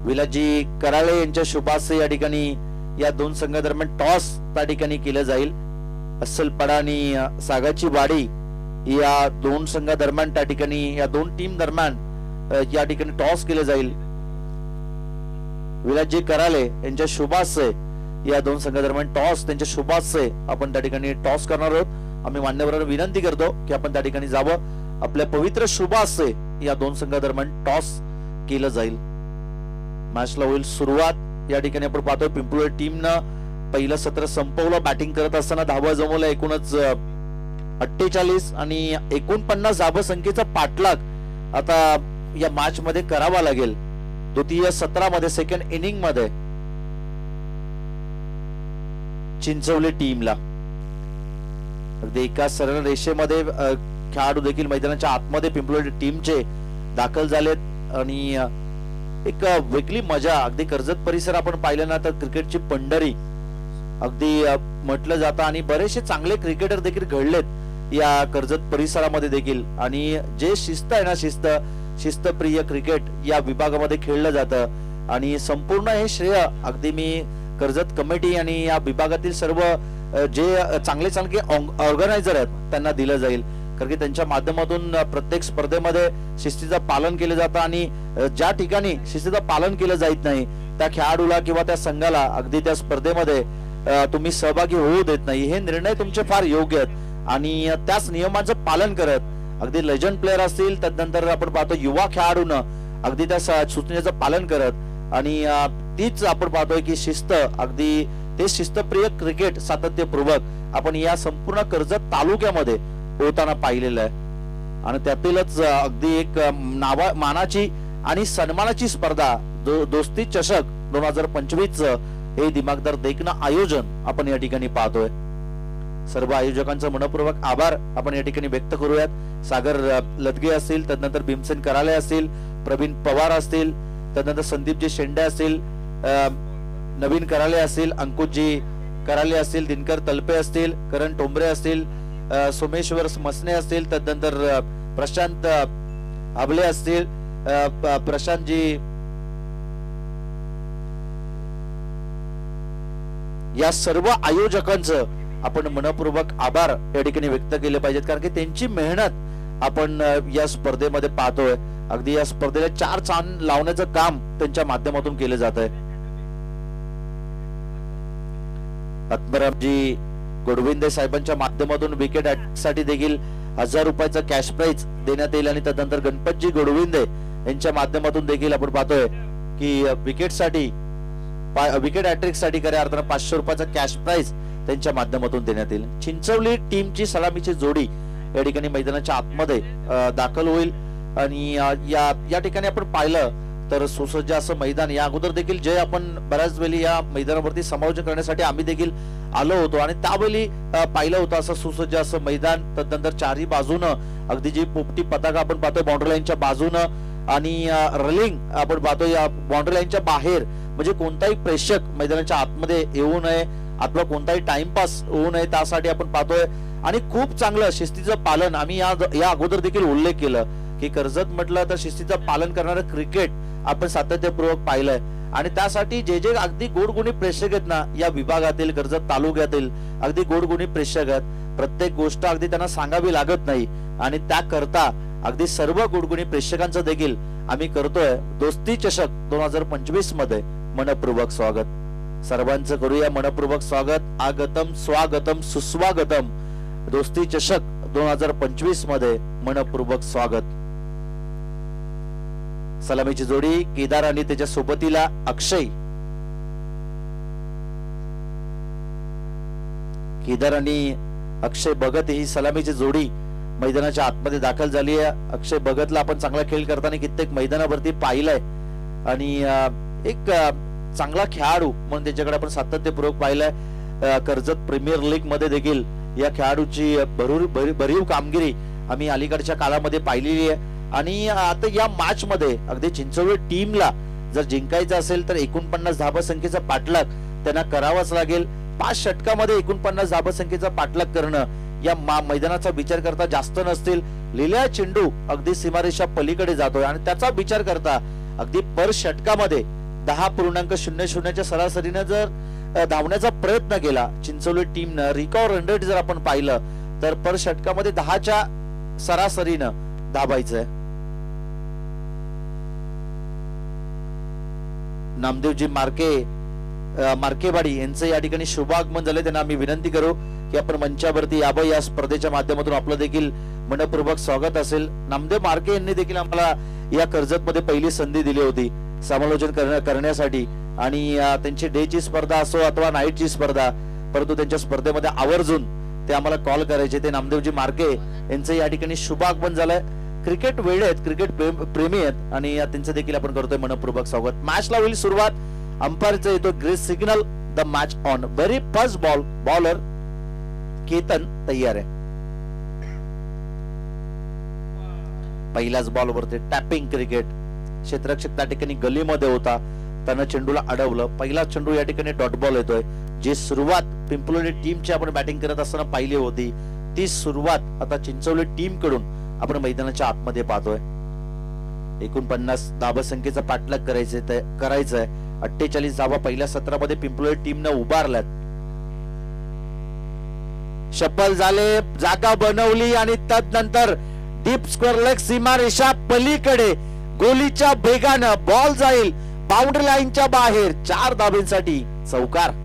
Speaker 1: विलाजी कराळे यांच्या शुभासे या ठिकाणी या दोन संघादरम्यान टॉस त्या ठिकाणी केलं जाईल. अस्सलपाडा आणि सागाची वाडी या दोन संघादरम्यान त्या ठिकाणी या दोन टीम दरम्यान या ठिकाणी टॉस केलं जाईल. विलाजी कराळे यांच्या शुभासे या दोन संघादरम्यान टॉस त्यांच्या शुभासे आपण त्या ठिकाणी टॉस करणार आहोत. आम्ही मान्यवरांना विनंती करतो की आपण त्या ठिकाणी जावं. आपल्या पवित्र शुभासे या दोन संघादरम्यान टॉस केलं जाईल. मॅचला होईल सुरुवात. या ठिकाणी आपण पाहतोय पिंपलोळी टीमनं पहिलं सत्र संपवलं. बॅटिंग करत असताना धावा जमवल्या एकूणच 48 आणि 49 धावा संख्येचा पाठलाग आता या मॅच मध्ये करावा लागेल. द्वितीय सत्रामध्ये सेकंड इनिंग मध्ये चिंचवली टीमला अगदी एका सरळ रेषेमध्ये खेळाडू देखील मैदानाच्या आतमध्ये पिंपलोळी टीमचे दाखल झालेत आणि एक वेगळी मजा अगदी कर्जत परिसर आपण पाहिलं ना तर क्रिकेटची पंढरी अगदी म्हटलं जातं आणि बरेचसे चांगले क्रिकेटर देखील घडलेत या कर्जत परिसरामध्ये देखील. आणि जे शिस्त आहे ना शिस्तप्रिय क्रिकेट या विभागामध्ये खेळलं जातं आणि संपूर्ण हे श्रेय अगदी मी कर्जत कमिटी आणि या विभागातील सर्व जे चांगले ऑर्गनायझर आहेत त्यांना दिलं जाईल. कारण की त्यांच्या माध्यमातून प्रत्येक स्पर्धेमध्ये शिस्तीचं पालन केलं जातं आणि ज्या ठिकाणी शिस्तीचं पालन केलं जात नाही त्या खेळाडूला किंवा त्या संघाला अगदी त्या स्पर्धेमध्ये तुम्ही सहभागी होऊ देत नाही. हे निर्णय तुमचे फार योग्य आहेत आणि त्याच नियमांचं पालन करत अगदी लेजंड प्लेअर असतील त्यानंतर आपण पाहतो युवा खेळाडूनं अगदी त्या सूचनेचं पालन करत आणि तीच आपण पाहतोय की शिस्त अगदी ते शिस्तप्रिय क्रिकेट सातत्यपूर्वक आपण या संपूर्ण कर्जत तालुक्यामध्ये होताना पाहिलेलं आहे. आणि त्यातीलच अगदी एक मानाची आणि सन्मानाची स्पर्धा दोस्ती चषक 2025 हे दिमागदार देखणं आयोजन आपण या ठिकाणी पाहतोय. सर्व आयोजकांचं मनपूर्वक आभार आपण या ठिकाणी व्यक्त करूयात. सागर लदगे असतील त्यानंतर भीमसेन कराले असतील, प्रवीण पवार असतील, त्यानंतर संदीपजी शेंडे असतील, नवीन कराले असतील, अंकुशजी कराले असतील, दिनकर तलपे असतील, करण टोंबरे असतील, सोमेश्वर मसने असतील, त्यानंतर प्रशांत आबले असतील, प्रशांतजी या सर्व आयोजकांचं आपण मनपूर्वक आभार या ठिकाणी व्यक्त केले पाहिजेत. कारण की त्यांची मेहनत आपण या स्पर्धेमध्ये पाहतोय. अगदी या स्पर्धेला 4 चांद लावण्याचं काम त्यांच्या माध्यमातून केलं जात आहे. आत्मारामजी गोडविंदे साहेबांच्या माध्यमातून विकेट साठी देखील 1000 रुपयाचं कॅश प्राइज देण्यात येईल आणि त्यानंतर गणपतजी गोडविंदे यांच्या माध्यमातून देखील आपण पाहतोय की विकेट हॅट्रिक साठी खऱ्या अर्थानं 500 रुपयाचं कॅश प्राइज त्यांच्या माध्यमातून देण्यात येईल. चिंचवली टीमची सलामीची जोडी या ठिकाणी मैदानाच्या आतमध्ये दाखल होईल आणि या ठिकाणी आपण पाहिलं तर सुसज्ज असं मैदान, या अगोदर देखील जय आपण बऱ्याच वेळी या मैदानावरती समायोजन करण्यासाठी आम्ही देखील आलो होतो आणि त्यावेळी पाहिलं होतं असं सुसज्ज असं मैदान. तदनंतर चारही बाजूनं अगदी जी पोपटी पताका आपण पाहतोय बाउंड्री लाईनच्या बाजूनं आणि रलिंग आपण पाहतोय या बाउंड्री लाईनच्या बाहेर, म्हणजे कोणताही प्रेक्षक मैदानाच्या आतमध्ये येऊ नये, आपला कोणताही टाइमपास होऊ नये त्यासाठी आपण पाहतोय. आणि खूप चांगलं शिस्तीचं पालन, आम्ही या अगोदर देखील उल्लेख केलं की कर्जत म्हटलं तर शिस्तीचं पालन करणारं क्रिकेट आपण सातत्यपूर्वक पाहिलंय. आणि त्यासाठी जे जे अगदी गोडगुणी प्रेक्षक आहेत ना या विभागातील, कर्जत तालुक्यातील अगदी गोडगुणी प्रेक्षक आहेत, प्रत्येक गोष्ट अगदी त्यांना सांगावी लागत नाही आणि त्याकरता अगदी सर्व गुणगुणी प्रेक्षकांचं देखील आम्ही करतोय दोस्ती चषक 2025 मध्ये मनपूर्वक स्वागत. सर्वांचं करूया मनपूर्वक स्वागत. आगतम स्वागतम सुस्वागतम. दोस्ती चषक 2025 मध्ये मनपूर्वक स्वागत. सलामीची जोडी केदार आणि त्याच्या सोबतीला अक्षय. केदार आणि अक्षय भगत ही सलामीची जोडी मैदानाच्या आतमध्ये दाखल झाली आहे. अक्षय भगतला आपण चांगला खेळ करताना कित्येक मैदानावरती पाहिलंय आणि एक चांगला खेळाडू म्हणून त्याच्याकडे आपण सातत्यपूर्वक पाहिलंय. कर्जत प्रीमियर लीग मध्ये देखील या खेळाडूची भरीव कामगिरी आम्ही अलीकडच्या काळामध्ये पाहिलेली आहे. आणि आता या मॅच मध्ये अगदी चिंचोली टीमला जर जिंकायचं असेल तर 49 धाबसंख्येचा पाठलाग त्यांना करावाच लागेल. 5 षटकामध्ये 49 धाबसंख्येचा पाठलाग करणं या मैदानाचा विचार करता जास्त नसतील. लिहिलेला चेंडू अगदी सीमारेषा पलीकडे जातोय आणि त्याचा विचार करता अगदी पर षटकामध्ये 10.00च्या सरासरीने जर धावण्याचा प्रयत्न केला चिंचोली टीमनं, रिकॉर्ड रन रेट जर आपण पाहिलं तर पर षटकामध्ये 10च्या सरासरीनं धावायचंय. नामदेवजी मार्केवाडी यांचं या ठिकाणी शुभागमन झाले. त्यांना आम्ही विनंती करू की आपण मंचावरती यावं. या स्पर्धेच्या माध्यमातून आपलं देखील मनपूर्वक स्वागत असेल. नामदेव मार्के यांनी देखील आम्हाला या कर्जत मध्ये पहिली संधी दिली होती समालोचन करण्यासाठी आणि त्यांची डे ची स्पर्धा असो अथवा नाईट ची स्पर्धा, परंतु त्यांच्या स्पर्धेमध्ये आवर्जून ते आम्हाला कॉल करायचे. ते नामदेवजी मार्के यांचं या ठिकाणी शुभागमन झालंय. क्रिकेट वेळ आहेत, क्रिकेट प्रेमी आहेत आणि त्यांचं देखील आपण करतोय मनपूर्वक स्वागत. मॅचला होईल सुरुवात. अंपायरचा येतो green signal. The match on. Very first ball. Bowler Ketan तयार आहे. पहिल्याच बॉलवरती टॅपिंग क्रिकेट. क्षेत्ररक्षक त्या ठिकाणी गलीमध्ये होता, त्यानं चेंडूला अडवलं. पहिला चेंडू या ठिकाणी डॉट बॉल येतोय. जी सुरुवात पिंपलोडी टीमची आपण बॅटिंग करत असताना पाहिली होती ती सुरुवात आता चिंचोली टीम कडून आपण मैदानाच्या आतमध्ये पाहतोय. 49 धाबसंख्येचा पाठलाग करायचंय. 48 धावा पहिल्या सत्रामध्ये पिंपलोडी टीमनं उभारल्यात. शफल झाले, जागा बनवली आणि तदनंतर डीप स्क्वेअर लेग सीमारेषा पलीकडे गोलीच्या वेगानं बॉल जाईल बाउंड्री लाईनच्या बाहेर. 4 धाब्यांसाठी चौकार.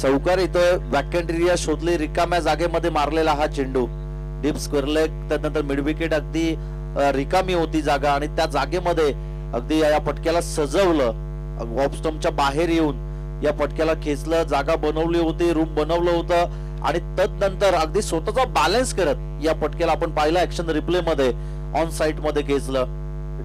Speaker 1: चौकार येतोय. वॅकंट एरिया शोधली, रिकाम्या जागेमध्ये मारलेला हा चेंडू. Deep square leg. त्यानंतर मिड विकेट अगदी रिकामी होती जागा आणि त्या जागेमध्ये अगदी या फटक्याला सजवलं. ऑफ स्टंपच्या बाहेर येऊन या फटक्याला खेचलं, जागा बनवली होती, रूम बनवलं होतं आणि तदनंतर अगदी स्वतःचा बॅलन्स करत या फटक्याला आपण पाहिलं ऍक्शन रिप्ले मध्ये ऑन साइड मध्ये खेचलं.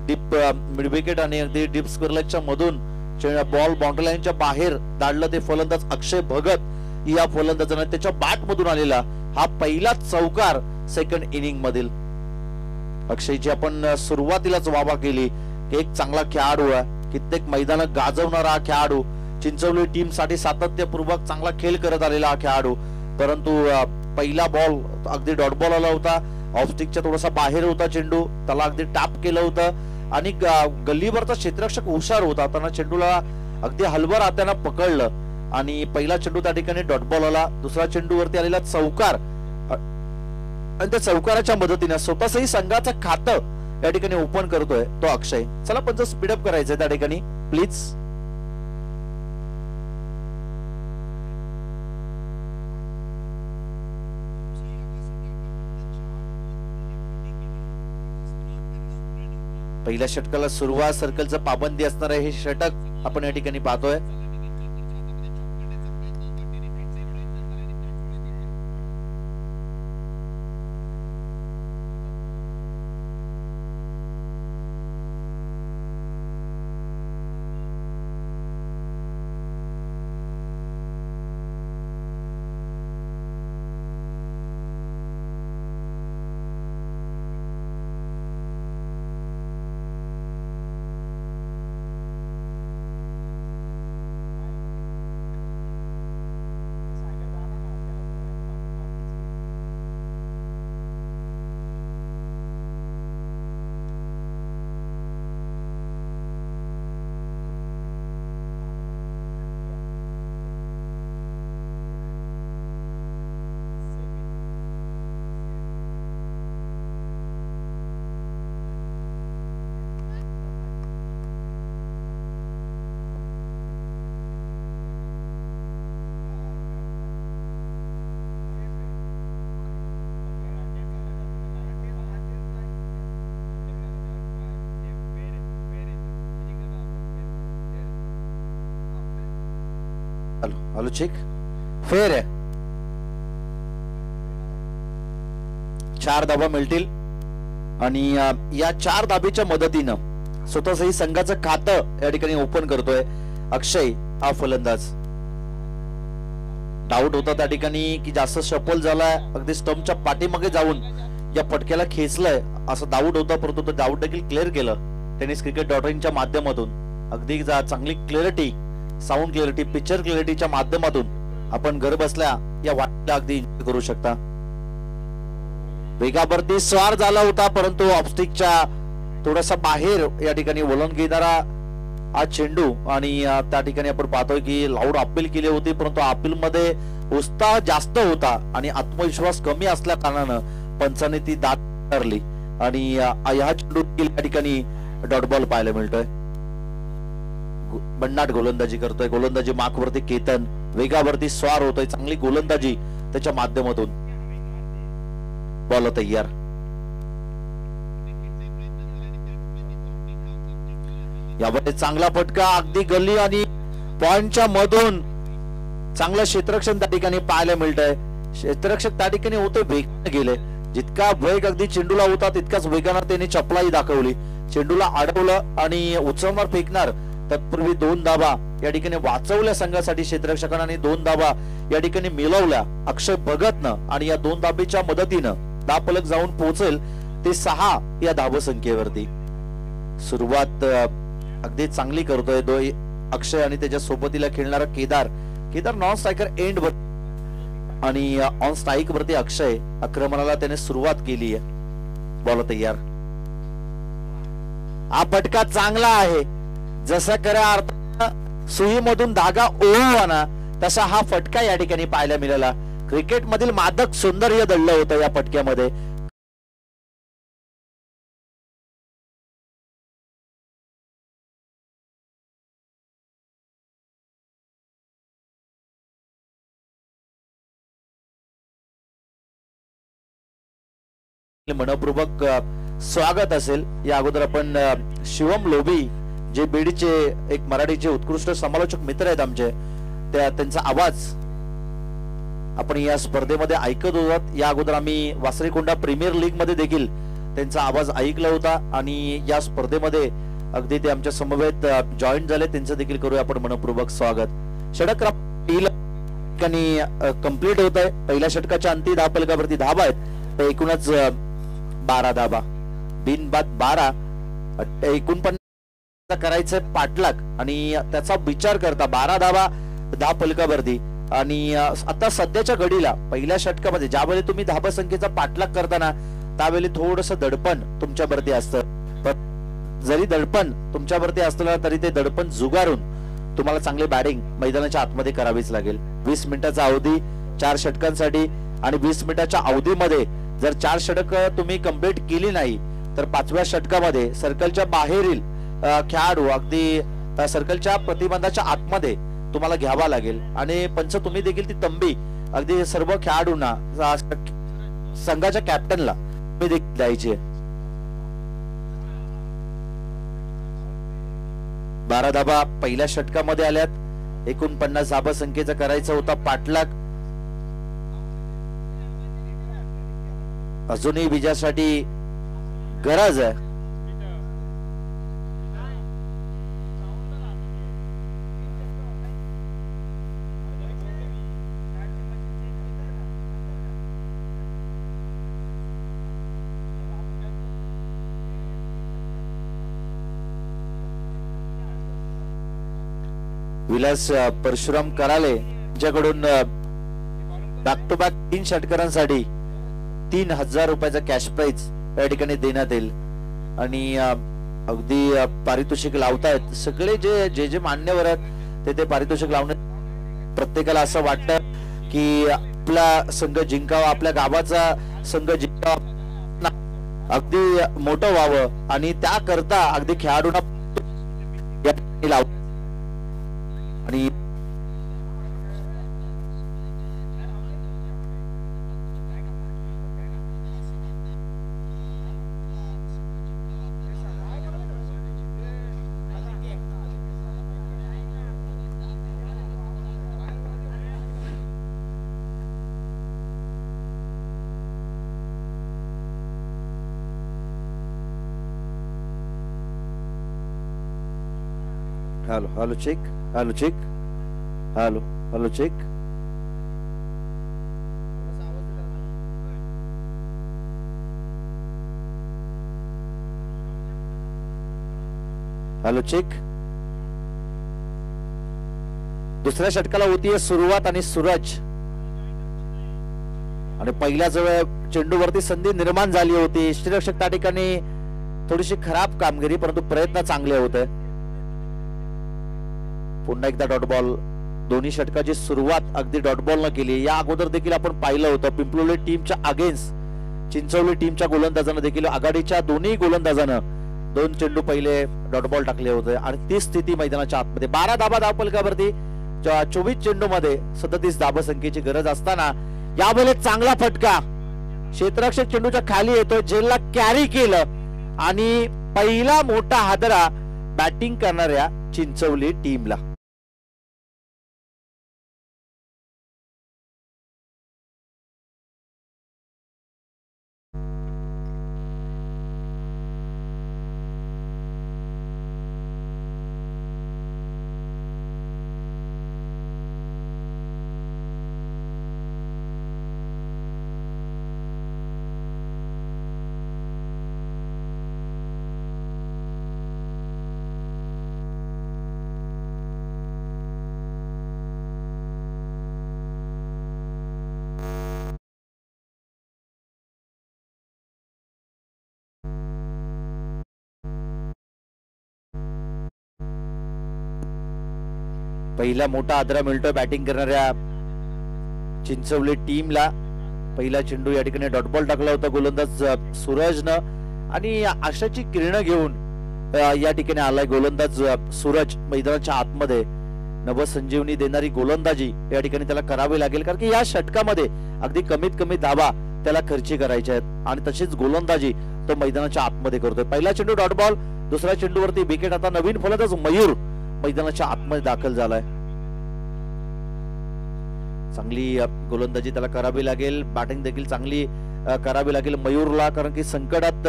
Speaker 1: डीप मिड विकेट आणि अगदी डीप स्क्वेअर लेगच्या मधून बॉल बाउंड्री लाईनच्या बाहेर दाडलं. ते फलंदाज अक्षय भगत या फलंदाजाने त्याच्या बॅट मधून आलेला हा पहिला चौकार सेकंड इनिंग मधील. अक्षयची आपण सुरुवातीलाच वावा केली. एक चांगला खेळाडू आहे, कित्येक मैदान गाजवणारा हा खेळाडू, चिंचोली टीम साठी सातत्यपूर्वक चांगला खेळ करत आलेला हा खेळाडू. परंतु पहिला बॉल अगदी डॉट बॉल आला होता. ऑफ स्टिकच्या थोडासा बाहेर होता चेंडू, त्याला अगदी टॅप केलं होतं आणि गल्लीवरचा क्षेत्ररक्षक हुशार होता, त्यांना चेंडूला अगदी हलवर हाताने पकडलं आणि पहिला चेंडू त्या ठिकाणी डॉट बॉल आला. दुसरा चेंडू वरती आलेला चौकार आणि त्या चौकाराच्या मदतीने स्वतःही संघाचं खातं या ठिकाणी ओपन करतोय तो अक्षय. चला पण स्पीडअप करायचंय त्या ठिकाणी प्लीज. पहिल्या षटकाला सुरुवात सर्कलचं पाबंदी असणार आहे हे षटक आपण या ठिकाणी पाहतोय. हॅलो चेक फेर आहे. 4 धाबा मिळतील आणि या 4 धाबीच्या मदतीनं स्वतःही संघाचं खातं या ठिकाणी ओपन करतोय अक्षय हा फलंदाज. डाऊट होता त्या ठिकाणी की जास्त शफल झालाय, अगदी स्टंपच्या पाठीमागे जाऊन या फटक्याला खेचलंय असं डाऊट होता, परंतु तो डाऊट देखील क्लिअर केलं टेनिस क्रिकेट डॉटरिंगच्या माध्यमातून. अगदी चांगली क्लिअरिटी, साऊंड क्लिअरिटी, पिक्चर क्लिअरिटीच्या माध्यमातून आपण घर बसल्या या वाटला अगदी करू शकता. वेगावरती स्वार झाला होता परंतु ऑफस्टिकच्या थोडासा बाहेर या ठिकाणी वळण घेणारा हा चेंडू आणि त्या ठिकाणी आपण पाहतोय की लाऊड अपील केली होती परंतु अपील मध्ये उत्साह जास्त होता आणि आत्मविश्वास कमी असल्या कारणानं पंचाने ती दाद ठरली आणि या चेंडू या ठिकाणी डॉट बॉल पाहायला मिळतोय. भन्नाट गोलंदाजी करतोय, गोलंदाजी मार्कवरती केतन, वेगावरती स्वार होतोय, चांगली गोलंदाजी त्याच्या माध्यमातून. बॉल तयार. यामध्ये चांगला फटका अगदी गल्ली आणि पॉइंटच्या मधून चांगलं क्षेत्ररक्षण त्या ठिकाणी पाहायला मिळतंय. क्षेत्ररक्षक त्या ठिकाणी होते वेगाने गेले, जितका वेग अगदी चेंडूला होता तितकाच वेगाने त्याने चपलाही दाखवली, चेंडूला अडवलं आणि उचलणार फेकणार तत्पूर्वी 2 धाबा या ठिकाणी वाचवल्या संघासाठी क्षेत्ररक्षकांना आणि 2 धाबा या ठिकाणी मिळवल्या अक्षय भगतनं आणि या 2 धाबीच्या मदतीनं धापलक जाऊन पोहोचेल ते 6 या धाव संख्येवरती. सुरुवात अगदी चांगली करतोय अक्षय आणि त्याच्या सोबतीला खेळणारा केदार नॉन स्ट्रायकर एंड वर आणि ऑन स्ट्राईक वरती अक्षय. आक्रमणाला त्याने सुरुवात केली आहे. बॉल तयार. हा फटका चांगला आहे, जसा खऱ्या अर्थानं सुईमधून धागा ओळवाना तसा हा फटका या ठिकाणी पाहायला मिळाला. क्रिकेट मधील मादक सौंदर्य दडलं होतं या फटक्यामध्ये. मनपूर्वक स्वागत असेल. या अगोदर आपण शिवम लोभी जे बीडचे एक मराठीचे उत्कृष्ट समालोचक मित्र आहेत आमचे, त्यांचा आवाज आपण या स्पर्धेमध्ये ऐकत होतो. या अगोदर आम्ही वासरीकोंडा प्रीमियर लीग मध्ये देखील त्यांचा आवाज ऐकला होता आणि या स्पर्धेमध्ये अगदी ते आमच्या समवेत जॉईन झाले. त्यांचं देखील करूया आपण मनपूर्वक स्वागत. षटक कंप्लीट होत आहे. पहिल्या षटकाच्या अंतिम धावफलकावरती धाबा आहेत तर एकूणच 12 धाबा, बिनबाद 12, 49 करायचं पाठलाग आणि त्याचा विचार करता 12 धाबा धावफलकावरती. आणि आता सध्याच्या घडीला पहिल्या षटकामध्ये ज्यावेळी तुम्ही धाबा संख्येचा पाठलाग करताना त्यावेळी थोडस दडपण तुमच्यावरती असतं, पण जरी दडपण तुमच्यावरती असलं तरी ते दडपण जुगारून तुम्हाला चांगले बॅटिंग मैदानाच्या आतमध्ये करावीच लागेल. 20 मिनिटाचा अवधी 4 षटकांसाठी आणि 20 मिनिटाच्या अवधीमध्ये जर 4 षटक तुम्ही कंप्लीट केली नाही तर 5व्या षटकामध्ये सर्कलच्या बाहेरील खेळाडू अगदी सर्कलच्या प्रतिबंधाच्या आतमध्ये तुम्हाला घ्यावा लागेल आणि पंच तुम्ही देखील ती तंबी अगदी सर्व खेळाडूंना संघाच्या कॅप्टनला तुम्ही देखील द्यायची. 12 धाबा पहिल्या षटकामध्ये आल्यात. 49 धाबा संख्येचा करायचा होता पाठलाग. अजूनही विजयासाठी गरज आहे. विलास परशुराम कराले ज्याकडून बॅक टू बॅक 3 षटकारांसाठी 3000 रुपयाचा कॅश प्राइज या ठिकाणी देण्यात येईल. आणि अगदी पारितोषिक लावतायत सगळे जे मान्यवर आहेत ते पारितोषिक लावणे. प्रत्येकाला असं वाटतं की आपला संघ जिंकावा, आपल्या गावाचा संघ जिंकावा, अगदी मोठं व्हावं आणि त्याकरता अगदी खेळाडूंना लाव. आणि hello hello check hello check hello hello check hello check. दुसऱ्या षटकाला होतीये सुरुवात आणि सूरज आणि पहिल्याच चेंडूवरती संधी निर्माण झाली होती. यष्टीरक्षक त्या ठिकाणी थोडीशी खराब कामगिरी परंतु प्रयत्न चांगले होते. पुन्हा एकदा डॉट बॉल. दोन्ही षटकाची सुरुवात अगदी डॉट बॉल न केली. या अगोदर देखील आपण पाहिलं होतं पिंपलोली टीमच्या अगेन्स्ट चिंचवली टीमच्या गोलंदाजानं देखील आघाडीच्या दोन्ही गोलंदाजानं 2 चेंडू पहिले डॉट बॉल टाकले होते आणि ती स्थिती मैदानाच्या आतमध्ये 12 धाबा धावफलकावरती 24 चेंडू मध्ये 37 धाबा संख्येची गरज असताना यावेळेस चांगला फटका क्षेत्ररक्षक चेंडूच्या खाली येतोय. झेलला कॅरी केलं आणि पहिला मोठा हादरा बॅटिंग करणाऱ्या चिंचवली टीमला. पहिला मोठा आदरा मिळतोय बॅटिंग करणाऱ्या चिंचवली टीमला. पहिला चेंडू या ठिकाणी डॉट बॉल टाकला होता गोलंदाज सूरजनं आणि आशाची किरणं घेऊन या ठिकाणी आलाय गोलंदाज सूरज. मैदानाच्या आतमध्ये नवसंजीवनी देणारी गोलंदाजी या ठिकाणी त्याला करावी लागेल कारण की या षटकामध्ये अगदी कमीत कमी धावा त्याला खर्ची करायच्या आहेत आणि तशीच गोलंदाजी तो मैदानाच्या आतमध्ये करतोय. पहिला चेंडू डॉट बॉल. दुसऱ्या चेंडूवरती विकेट. आता नवीन फलंदाज मयूर मैदानाच्या आतमध्ये दाखल झालाय. चांगली गोलंदाजी त्याला करावी लागेल. बॅटिंग देखील चांगली करावी लागेल मयूरला कारण की संकटात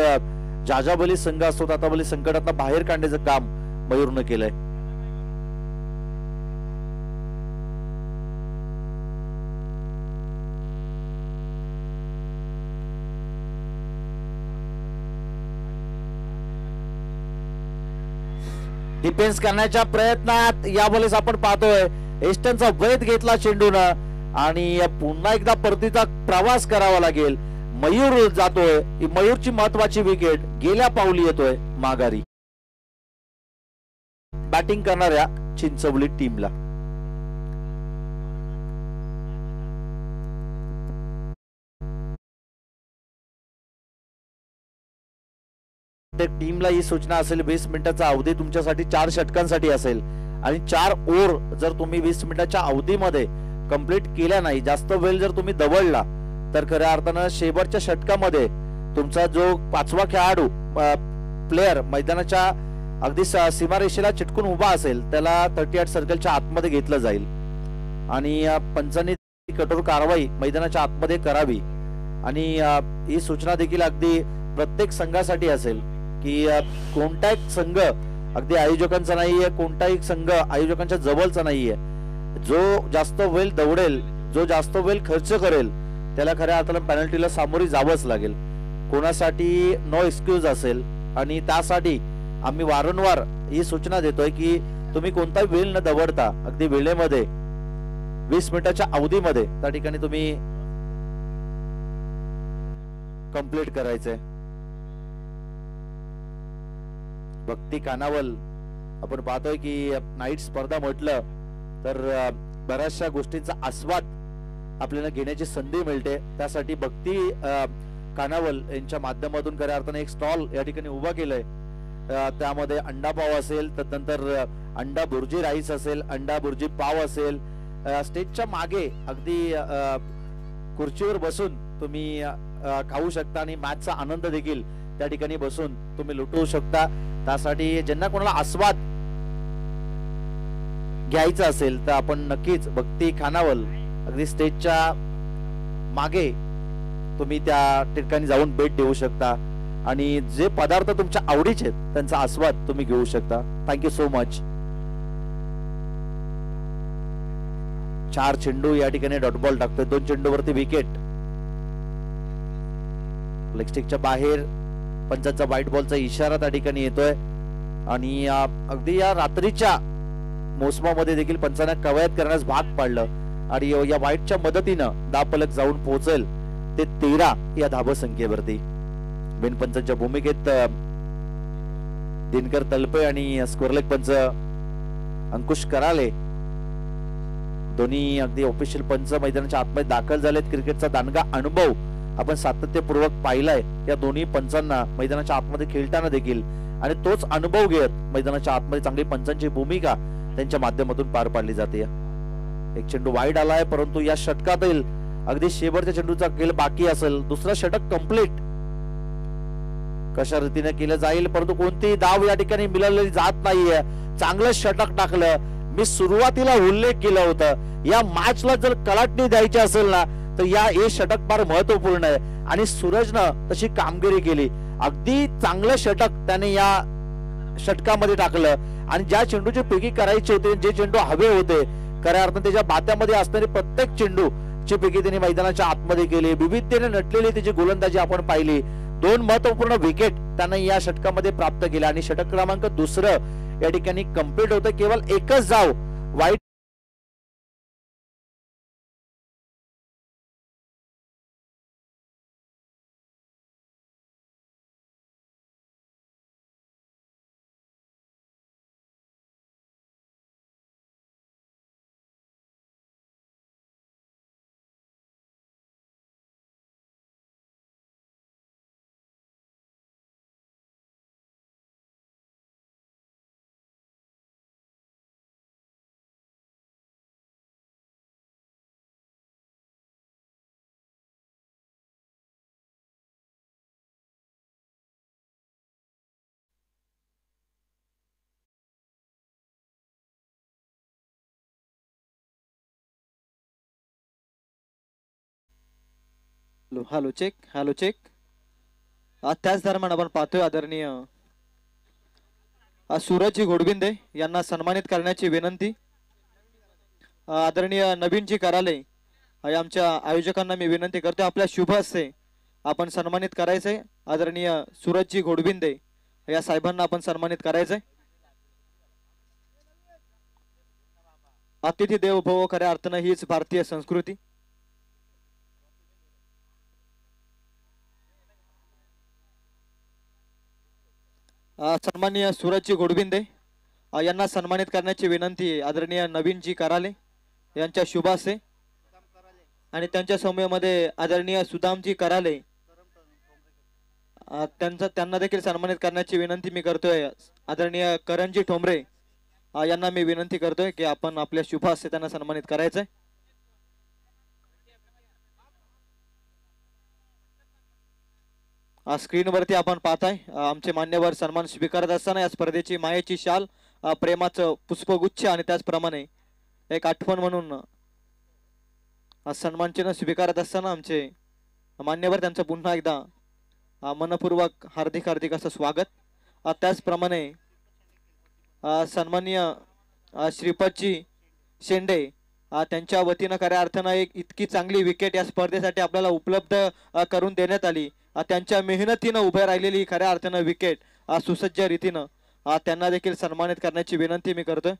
Speaker 1: जाजाबली संघ असतो ताताबली संकटात बाहेर काढण्याचं काम मयूरनं केलंय. डिफेन्स करण्याच्या प्रयत्नात यावेळेस आपण पाहतोय एस्टनचा वेध घेतला चेंडूनं आणि पुन्हा एकदा परतीचा प्रवास करावा लागेल. मयूर जातोय. मयूरची महत्वाची विकेट गेल्या पावली येतोय माघारी बॅटिंग करणाऱ्या चिंचवली टीमला. टीमला ही सूचना असेल 20 मिनिटाचा अवधी तुमच्यासाठी 4 षटकांसाठी असेल आणि 4 ओव्हर जर तुम्ही 20 मिनिटाच्या अवधीमध्ये कंप्लीट केल्या नाही, जास्त वेळ जर तुम्ही दवडला तर खऱ्या अर्थानं शेवटच्या षटकामध्ये तुमचा जो 5वा खेळाडू प्लेयर मैदानाच्या अगदी सीमारेषेला चिटकून उभा असेल त्याला 38 सर्कलच्या आतमध्ये घेतलं जाईल आणि पंचांनी कठोर कारवाई मैदानाच्या आतमध्ये करावी। आणि ही सूचना देखील अगदी प्रत्येक संघासाठी असेल की कोणताही संघ अगदी आयोजकांचा नाहीये, कोणताही संघ आयोजकांच्या जवळचा नाहीये। जो जास्त वेळ दौडेल, जो जास्त वेळ खर्च करेल त्याला खऱ्या अर्थाने पेनल्टीला सामोरी जावंच लागेल। कोणासाठी नो एक्सक्यूज असेल आणि त्यासाठी आम्ही वारंवार ही सूचना देतोय की तुम्ही कोणताही वेळ न दवडता अगदी वेळेमध्ये 20 मिनिटाच्या अवधीमध्ये त्या ठिकाणी तुम्ही कंप्लीट करायचंय। भक्ती कानावल आपण पाहतोय की नाईट स्पर्धा म्हटलं तर बऱ्याचशा गोष्टींचा आस्वाद आपल्याला घेण्याची संधी मिळते। त्यासाठी भक्ती कानावल यांच्या माध्यमातून खऱ्या अर्थाने एक स्टॉल या ठिकाणी उभा केलंय। त्यामध्ये अंडा पाव असेल, त्यानंतर अंडा बुर्जी राईस असेल, अंडा बुर्जी पाव असेल। स्टेजच्या मागे अगदी खुर्चीवर बसून तुम्ही खाऊ शकता आणि मॅचचा आनंद देखील त्या ठिकाणी बसून तुम्ही लुटवू शकता। त्यासाठी ज्यांना कोणाला आस्वाद घ्यायचा असेल तर आपण नक्कीच भक्ती खानावल अगदी स्टेजच्या मागे तुम्ही त्या ठिकाणी जाऊन भेट देऊ शकता आणि जे पदार्थ तुमच्या आवडीचे आहेत त्यांचा आस्वाद तुम्ही घेऊ शकता। Thank you so much. 4 चेंडू या ठिकाणी डॉट बॉल टाकतोय, 2 चेंडूवरती विकेट। लेग स्टिकच्या बाहेर पंचांचा व्हाईट बॉलचा इशारा त्या ठिकाणी येतोय आणि अगदी या रात्रीच्या मोसमामध्ये देखील पंचांना कवायत करण्यास भाग पाडलं आणि या व्हाईटच्या मदतीनं दापलक जाऊन पोहोचेल ते 13 या धाव संख्येवरती। बिनपंचांच्या भूमिकेत दिनकर तलपे आणि स्क्वेअरलेग पंच अंकुश कराले दोन्ही अगदी ऑफिशियल पंच मैदानाच्या आतमध्ये दाखल झालेत। क्रिकेटचा दांडगा अनुभव आपण सातत्यपूर्वक पाहिलाय या दोन्ही पंचांना मैदानाच्या आतमध्ये खेळताना देखील आणि तोच अनुभव घेत मैदानाच्या आतमध्ये चांगली पंचांची भूमिका त्यांच्या माध्यमातून पार पाडली जाते। एक चेंडू वाईड आलाय परंतु या षटकातील अगदी शेवटच्या चेंडूचा खेळ बाकी असेल। दुसरा षटक कंप्लीट कशा रीतीने केलं जाईल परंतु कोणतीही धाव या ठिकाणी मिळालेली जात नाहीये। चांगलं षटक टाकलं। मी सुरुवातीला उल्लेख केला होता या मॅचला जर कलाटणी द्यायची असेल ना तर हे षटक फार महत्वपूर्ण आहे आणि सूरजनं तशी कामगिरी केली। अगदी चांगलं षटक त्याने या षटकामध्ये टाकलं आणि ज्या चेंडूची पिकी करायची होती, जे चेंडू हवे होते, खऱ्या अर्थाने त्याच्या बात्यामध्ये असणारी प्रत्येक चेंडू ची पिकी त्यांनी मैदानाच्या आतमध्ये केली। विविधतेने नटलेली त्याची गोलंदाजी आपण पाहिली। 2 महत्वपूर्ण विकेट त्याने या षटकामध्ये प्राप्त केल्या आणि षटक क्रमांक 2 या ठिकाणी कंप्लीट होतं। केवळ एकच धाव वाईट
Speaker 2: हॅलो चेक, हॅलो चेक। त्याच दरम्यान आपण पाहतोय आदरणीय सूरजजी घोडबिंदे यांना सन्मानित करण्याची विनंती। आदरणीय नवीनजी कराले आमच्या आयोजकांना मी विनंती करतो आपल्या शुभ हस्ते आपण सन्मानित करायचंय। आदरणीय सूरजजी घोडबिंदे या साहेबांना आपण सन्मानित करायचंय। अतिथी देव भव खऱ्या अर्थानं हीच भारतीय संस्कृती। सन्माननीय सूरजजी घोडबिंदे यांना सन्मानित करण्याची विनंती आदरणीय नवीनजी कराले यांच्या शुभ हस्ते आणि त्यांच्या समूहामध्ये आदरणीय सुदामजी कराले त्यांना देखील सन्मानित करण्याची विनंती मी करतोय। आदरणीय करणजी ठोंबरे यांना मी विनंती करतोय की आपण आपल्या शुभ हस्ते त्यांना सन्मानित करायचंय। स्क्रीनवरती आपण पाहताय आमचे मान्यवर सन्मान स्वीकारत असताना या स्पर्धेची मायेची शाल, प्रेमाचं पुष्पगुच्छ आणि त्याचप्रमाणे एक आठवण म्हणून सन्मान चिन्ह स्वीकारत असताना आमचे मान्यवर त्यांचं पुन्हा एकदा मनपूर्वक हार्दिक हार्दिक असं स्वागत. त्याचप्रमाणे सन्माननीय श्रीपतजी शेंडे त्यांच्या वतीनं खऱ्या अर्थानं एक इतकी चांगली विकेट या स्पर्धेसाठी आपल्याला उपलब्ध करून देण्यात आली. त्यांच्या मेहनतीनं उभे राहिलेली खऱ्या अर्थानं विकेट सुसज्ज रीतीनं त्यांना देखील सन्मानित करण्याची विनंती मी करतोय.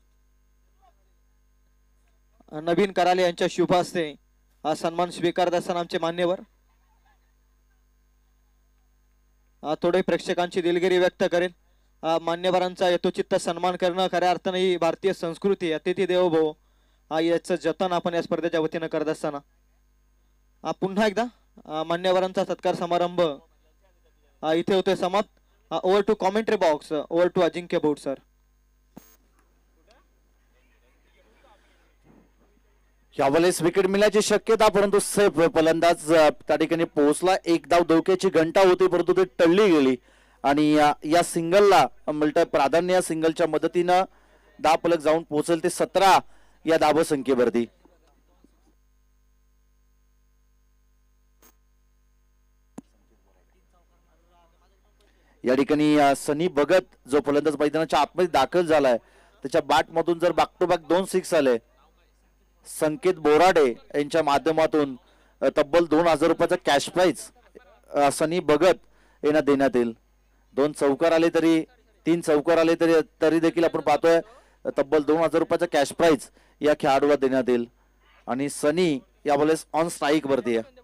Speaker 2: नवीन कराले यांच्या शुभ हस्ते सन्मान स्वीकारत असताना आमचे मान्यवर थोडे प्रेक्षकांची दिलगिरी व्यक्त करेल. मान्यवरांचा यथोचित्त सन्मान करणं खऱ्या अर्थानं ही भारतीय संस्कृती, अतिथी देवो भव याचं जतन आपण या स्पर्धेच्या वतीनं करत असताना पुन्हा एकदा मान्यवरांचा सत्कार समारंभ इथे होतोय समाप्त. Over to commentary box, over to Ajinkya Bot sir.
Speaker 1: यावेळेस विकेट मिळण्याची शक्यता, परंतु सेफ फलंदाज त्या ठिकाणी पोहोचला. एक धाव धोक्याची घंटा होती परंतु ती टळली गेली आणि या सिंगलला मिळतं प्राधान्य. सिंगलच्या मदतीनं धाव फलक जाऊन पोहोचेल ते 17 या धाव संख्येवरती. या ठिकाणी सनी भगत जो फलंदाज मैदानाच्या आतमध्ये दाखल झालाय त्याच्या बॅट मधून जर बॅक टू बॅक 2 6 आले, संकेत बोराडे यांच्या माध्यमातून तब्बल 2000 रुपयाचा कॅश प्राइज सनी भगत यांना देण्यात येईल. 2 चौकार आले तरी 3 चौकार आले तरी देखील आपण पाहतोय तब्बल 2000 रुपयाचा कॅश प्राइज या खेळाडूला देण्यात येईल. आणि सनी यावेळेस ऑन स्ट्राईक वरती आहे.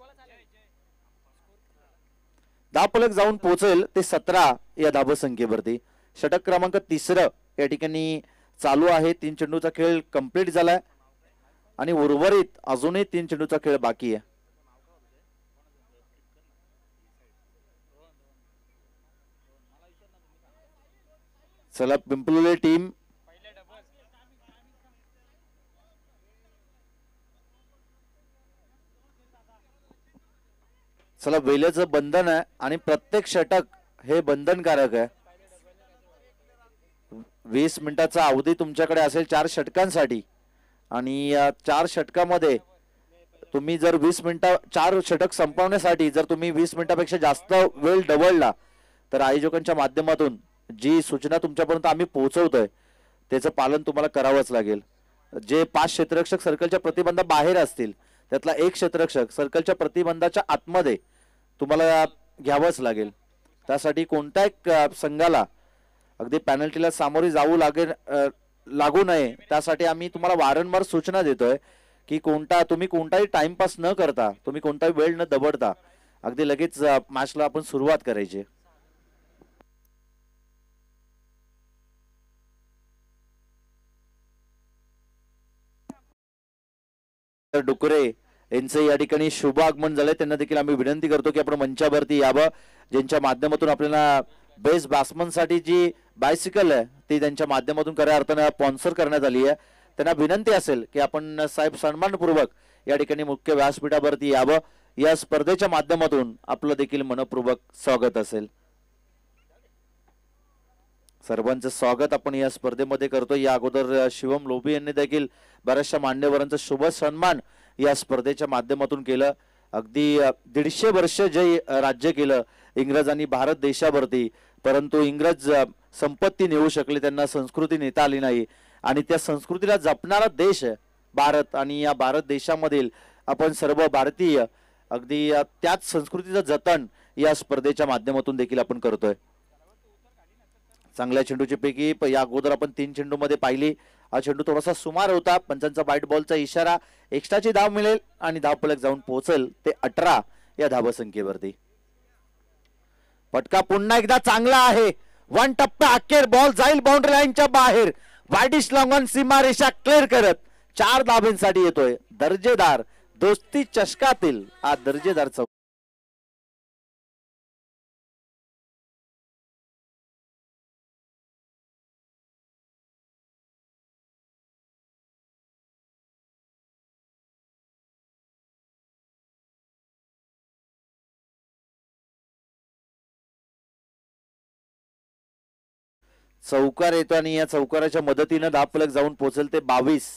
Speaker 1: धाव फलक जाऊन पोहोचेल ते 17 या धाव संख्येवरती. षटक क्रमांक 3 या ठिकाणी चालू आहे. 3 चेंडूचा खेळ कंप्लीट झालाय आणि उर्वरित अजूनही 3 चेंडूचा खेळ बाकी आहे. चला पिंपलोली टीम चला वेळेचं बंधन आहे आणि प्रत्येक षटक हे बंधनकारक आहे. 20 मिनिटाचा अवधी तुमच्याकडे असेल 4 षटकांसाठी आणि या 4 षटकामध्ये तुम्ही जर 20 मिनिटं 4 षटक संपवण्यासाठी जर तुम्ही 20 मिनिटापेक्षा जास्त वेळ डवळला तर आयोजकांच्या माध्यमातून जी सूचना तुमच्यापर्यंत आम्ही पोहोचवतोय त्याचं पालन तुम्हाला करावंच लागेल. जे 5 क्षेत्ररक्षक सर्कलच्या प्रतिबंधा बाहेर असतील त्यातला 1 क्षेत्ररक्षक सर्कलच्या प्रतिबंधाच्या आतमध्ये तुम्हाला घ्यावंच लागेल. त्यासाठी कोणत्याही संघाला अगदी पेनल्टीला सामोरी जाऊ लागू नये त्यासाठी आम्ही तुम्हाला वारंवार सूचना देतोय की तुम्ही कोणताही टाइमपास न करता, तुम्ही कोणताही वेळ न दबडता अगदी लगेच मॅचला आपण सुरुवात करायची. डुकरे यांचे या ठिकाणी शुभ आगमन झाले. त्यांना देखील आम्ही विनंती करतो की आपण मंचावरती यावं. ज्यांच्या माध्यमातून आपल्याला बेस्ट बॅट्समन साठी जी बायसिकल आहे ती त्यांच्या माध्यमातून खऱ्या अर्थाने स्पॉन्सर करण्यात आली आहे. त्यांना विनंती असेल की आपण साहेब सन्मानपूर्वक या ठिकाणी मुख्य व्यासपीठावरती यावं. या स्पर्धेच्या माध्यमातून आपलं देखील मनपूर्वक स्वागत असेल. सर्वांचं स्वागत आपण या स्पर्धेमध्ये करतो. या अगोदर शिवम लोभी यांनी देखील बऱ्याचशा मान्यवरांचा शुभ सन्मान या स्पर्धेच्या माध्यमातून केलं. अगदी 150 वर्ष जे राज्य केलं इंग्रजांनी भारत देशावरती, परंतु इंग्रज संपत्ती नेऊ शकले, त्यांना संस्कृती नेता आली नाही आणि त्या संस्कृतीला जपणारा देश भारत आणि या भारत देशामधील आपण सर्व भारतीय अगदी त्याच संस्कृतीचं जतन या स्पर्धेच्या माध्यमातून देखील आपण करतोय. चांगल्या चेंडूची पैकी या अगोदर आपण 3 चेंडू मध्ये पाहिली. हा चेंडू थोडासा सुमार होता. पंचांचा व्हाईट बॉलचा इशारा, एक्स्ट्राची धाव मिळेल आणि धाव फलक जाऊन पोहोचेल ते 18 या धाव संख्येवरती. फटका पुन्हा एकदा चांगला आहे. 1 टप्पा अखेर बॉल जाईल बाउंड्री लाईनच्या बाहेर. वाईडिश लॉंगॉन सीमारेषा क्लिअर करत 4 धाब्यांसाठी येतोय. दर्जेदार दोस्ती चषकातील हा दर्जेदार चौकार येतो आणि या चौकाराच्या मदतीने धावफलक जाऊन पोहोचेल ते 22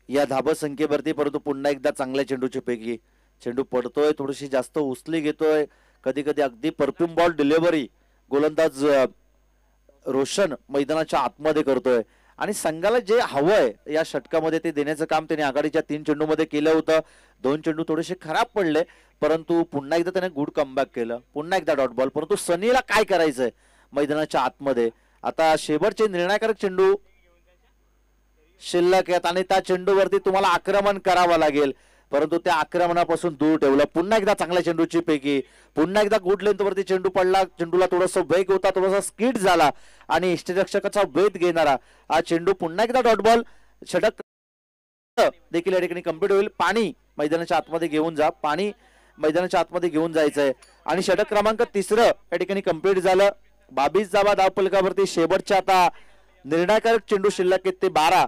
Speaker 1: या धाबा संख्येवरती. परंतु पुन्हा एकदा चांगल्या चेंडूची पैकी चेंडू पडतोय, थोडीशी जास्त उचली घेतोय, कधी कधी अगदी परफ्यूम बॉल डिलिव्हरी गोलंदाज रोशन मैदानाच्या आतमध्ये करतोय आणि संघाला जे हवंय या षटकामध्ये ते देण्याचं काम त्याने आघाडीच्या 3 चेंडूमध्ये केलं होतं. 2 चेंडू थोडेसे खराब पडले, परंतु पुन्हा एकदा त्याने गुड कमबॅक केलं. पुन्हा एकदा डॉट बॉल. परंतु सनीला काय करायचंय मैदानाच्या आतमध्ये, आता शेवटचे निर्णायकारक चेंडू शिल्लक आहेत आणि त्या चेंडूवरती तुम्हाला आक्रमण करावं लागेल, परंतु त्या आक्रमणापासून दूर ठेवलं. पुन्हा एकदा चांगल्या चेंडूची पैकी पुन्हा एकदा गुड लेंथ वरती चेंडू पडला. चेंडूला थोडासा वेग होता, थोडासा स्किड झाला आणि इष्टरक्षकाचा वेध घेणारा हा चेंडू पुन्हा एकदा डॉट बॉल. षटक देखील या ठिकाणी कंप्लीट होईल. पाणी मैदानाच्या आतमध्ये घेऊन जा, पाणी मैदानाच्या आतमध्ये घेऊन जायचंय आणि षटक क्रमांक 3 या ठिकाणी कंप्लीट झालं. 22 धावा धावफलकावरती. शेवटच्या आता निर्णायकारक चेंडू शिल्लक आहेत ते 12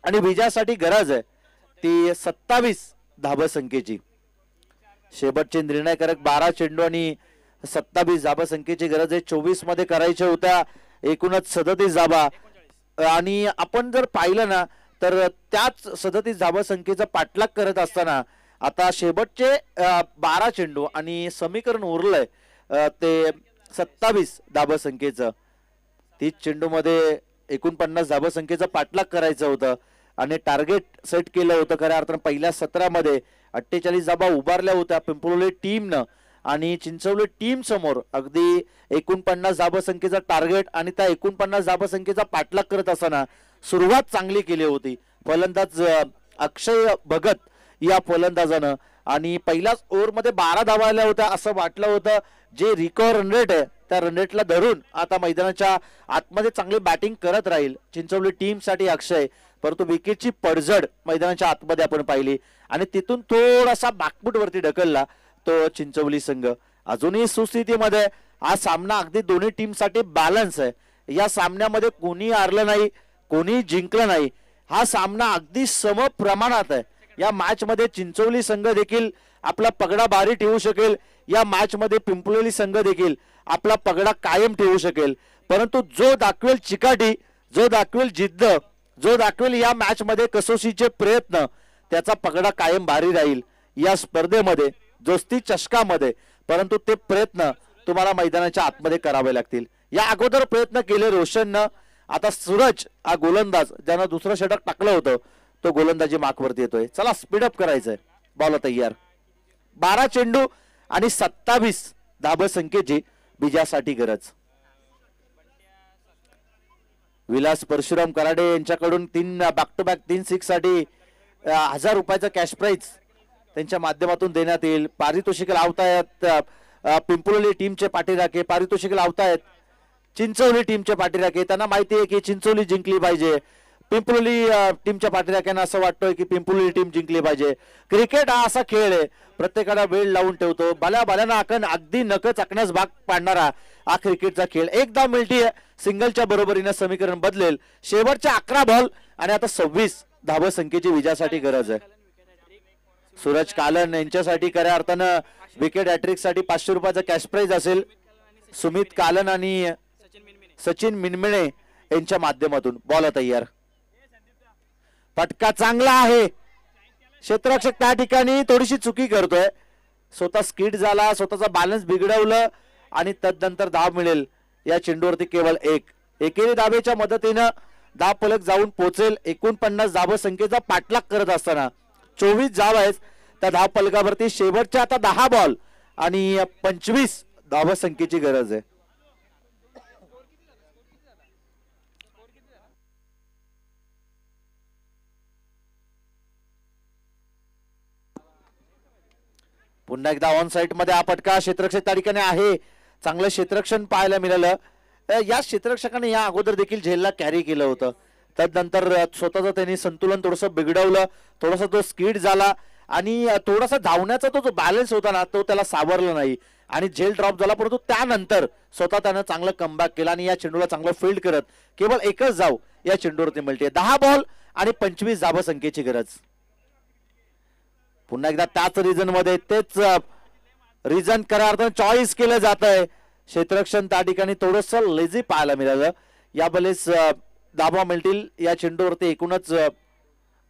Speaker 1: आणि विजयासाठी गरज आहे ती 27 धावा संख्येची. शेवटचे निर्णायकारक 12 चेंडू आणि 27 धावा संख्येची गरज आहे. 24 मध्ये करायच्या होत्या, एकूणच 37 धावा. आणि आपण जर पाहिलं ना तर त्याच 37 धावा संख्येचा पाठलाग करत असताना आता शेवटचे 12 चेंडू आणि समीकरण उरलंय ते 27 धावा संख्येचं. 30 चेंडू मध्ये 49 धावा संख्येचा पाठलाग करायचं होतं आणि टार्गेट सेट केलं होतं. खऱ्या अर्थानं पहिल्या 17 मध्ये 48 धावा उभारल्या होत्या पिंपळवली टीमनं आणि चिंचवली टीम समोर अगदी 49 धावा संख्येचा टार्गेट आणि त्या 49 धावा संख्येचा पाठलाग करत असताना सुरुवात चांगली केली होती फलंदाज अक्षय भगत या फलंदाजानं आणि पहिल्याच ओव्हरमध्ये 12 धावा आल्या होत्या असं वाटलं होतं. जे रिकव्हर रन रेट आहे त्या रन रेटला धरून आता मैदानाच्या आतमध्ये चांगली बॅटिंग करत राहील चिंचवली टीम साठी अक्षय. परंतु विकेटची पडझड मैदानाच्या आतमध्ये आपण पाहिली आणि तिथून थोडासा बॅकफूट वरती ढकलला तो चिंचवली संघ. अजूनही सुस्थितीमध्ये हा सामना अगदी दोन्ही टीम साठी बॅलन्स आहे. या सामन्यामध्ये कोणी हारलं नाही, कोणी जिंकलं नाही. हा सामना अगदी सम प्रमाणात आहे. या मॅच मध्ये चिंचवली संघ देखील आपला पगडा भारी ठेवू शकेल, या मॅच मध्ये पिंपळवली संघ देखील आपला पगडा कायम ठेवू शकेल. परंतु जो दाखवेल चिकाटी, जो दाखवेल जिद्द, जो दाखवेल या मॅच मध्ये कसोशीचे प्रयत्न, त्याचा पगडा कायम भारी राहील या स्पर्धेमध्ये दोस्ती चषकामध्ये. परंतु ते प्रयत्न तुम्हाला मैदानाच्या आतमध्ये करावे लागतील. या अगोदर प्रयत्न केले रोशननं. आता सूरज हा गोलंदाज ज्यानं दुसरं षटक टाकलं होतं तो गोलंदाजी मार्कवरती येतोय. चला स्पीडअप करायचंय. बॉल तयार. 12 चेंडू आणि 27 धाबा संख्येची विजयासाठी गरज. विलास परशुराम कराडे यांच्याकडून 3 बॅक टू बॅक 3 6 साठी 1000 रुपयाचा कॅश प्राइज त्यांच्या माध्यमातून देण्यात येईल. पारितोषिक लावतायत पिंपळवली टीमचे पाठीराखे, पारितोषिक लावतायत चिंचवली टीमचे पाठीराखे. त्यांना माहिती आहे की चिंचवली जिंकली पाहिजे. पिंपळवली टीमच्या पाठीराख्यांना असं वाटतंय की पिंपळवली टीम जिंकली पाहिजे. क्रिकेट हा असा खेळ आहे, प्रत्येकाला वेळ लावून ठेवतो. भल्या अगदी नख चाकण्यास भाग पाडणारा हा क्रिकेटचा खेळ. एकदा मिळती सिंगलच्या बरोबरीने समीकरण बदलेल. शेवटच्या 11 बॉल आणि आता 26 धावा संख्येची विजयासाठी गरज आहे. सूरज कालन यांच्यासाठी खऱ्या अर्थानं विकेट हॅट्रिक साठी 500 रुपयाचा कॅश प्राइज असेल. सुमित कालन आणि सचिन मिनमिणे यांच्या माध्यमातून. बॉल तयार. फटका चांगला आहे. क्षेत्ररक्षक त्या ठिकाणी थोडीशी चुकी करतोय. स्वतः स्किड झाला, स्वतःचा बॅलन्स बिघडवलं आणि तदनंतर धाव मिळेल. या चेंडूवरती केवळ एकेरी धावेच्या मदतीनं धाव फलक जाऊन पोहोचेल. 49 धाव संख्येचा पाठलाग करत असताना 24 धाव आहेत त्या धाव फलकावरती. शेवटच्या आता 10 बॉल आणि 25 धाव संख्येची गरज आहे. पुन्हा एकदा ऑन साइड मध्ये हा फटका. क्षेत्ररक्षक त्या ठिकाणी आहे. चांगलं क्षेत्ररक्षण पाहायला मिळालं. या क्षेत्ररक्षकाने या अगोदर देखील झेलला कॅरी केलं होतं. त्यानंतर स्वतःचं त्यांनी संतुलन थोडंसं बिघडवलं, थोडासा तो स्किड झाला आणि थोडासा धावण्याचा तो जो बॅलन्स होता ना तो त्याला सावरला नाही आणि झेल ड्रॉप झाला. परंतु त्यानंतर स्वतः त्यानं चांगलं कमबॅक केला आणि या चेंडूला चांगलं फील्ड करत केवळ एकच धाव या चेंडूवरती मिळते. 10 बॉल आणि 25 धावा संख्येची गरज. पुन्हा एकदा त्याच रिजन मध्ये तेच रिझन करार्थन चॉईस केलं जात आहे. क्षेत्ररक्षण त्या ठिकाणी थोडस लेझी पाहायला मिळालं. या बलेस धाबा मिळतील या चेंडूवरती. एकूणच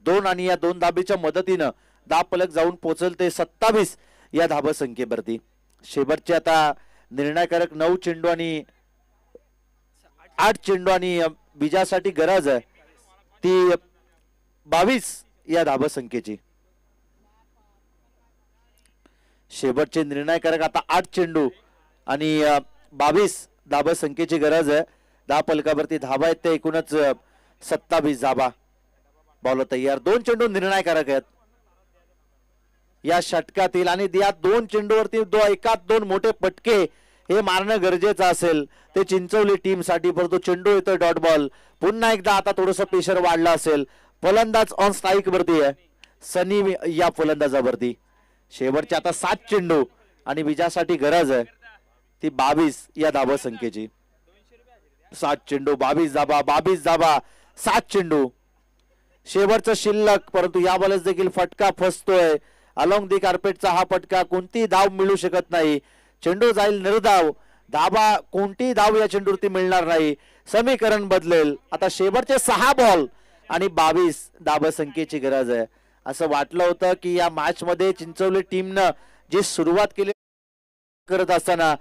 Speaker 1: 2 आणि या 2 धाबीच्या मदतीनं धाब फलक जाऊन पोहोचल ते 27 या धाबा संख्येवरती. शेवटचे आता निर्णायकारक 9 चेंडू आणि 8 चेंडू आणि विजयासाठी गरज आहे ती 22 या धाबा संख्येची. शेवटचे निर्णायकारक आता 8 चेंडू आणि 22 धाबा संख्येची गरज आहे. धाब फलकावरती धाबा आहेत ते एकूणच 27 धाबा. बॉल तयार. 2 चेंडू निर्णायकारक आहेत या षटकातील आणि या 2 चेंडूवरती एकात 2 मोठे पटके हे मारणं गरजेचं असेल ते चिंचवली टीम साठी. परंतु चेंडू येतोय डॉट बॉल. पुन्हा एकदा आता थोडस प्रेशर वाढला असेल. फलंदाज ऑन स्ट्राईक वरती आहे सनी या फलंदाजावरती. शेवटचे आता 7 चेंडू आणि विजयासाठी गरज आहे ती 22 या धाबा संख्येची. 7 चेंडू 22 धाबा 22 धाबा 7 चेंडू शेवटचं शिल्लक. परंतु या बॉलच देखील फटका फसतोय. अलॉंग दी कार्पेटचा हा फटका. कोणती धाव मिळू शकत नाही. चेंडू जाईल निर्धाव. धाबा कोणती धाव या चेंडूवरती मिळणार नाही. समीकरण बदलेल. आता शेवटचे 6 बॉल आणि 22 धाबा संख्येची गरज आहे. असं वाटलं होतं की या मॅच मध्ये चिंचवली टीमनं जी सुरुवात केली करत असताना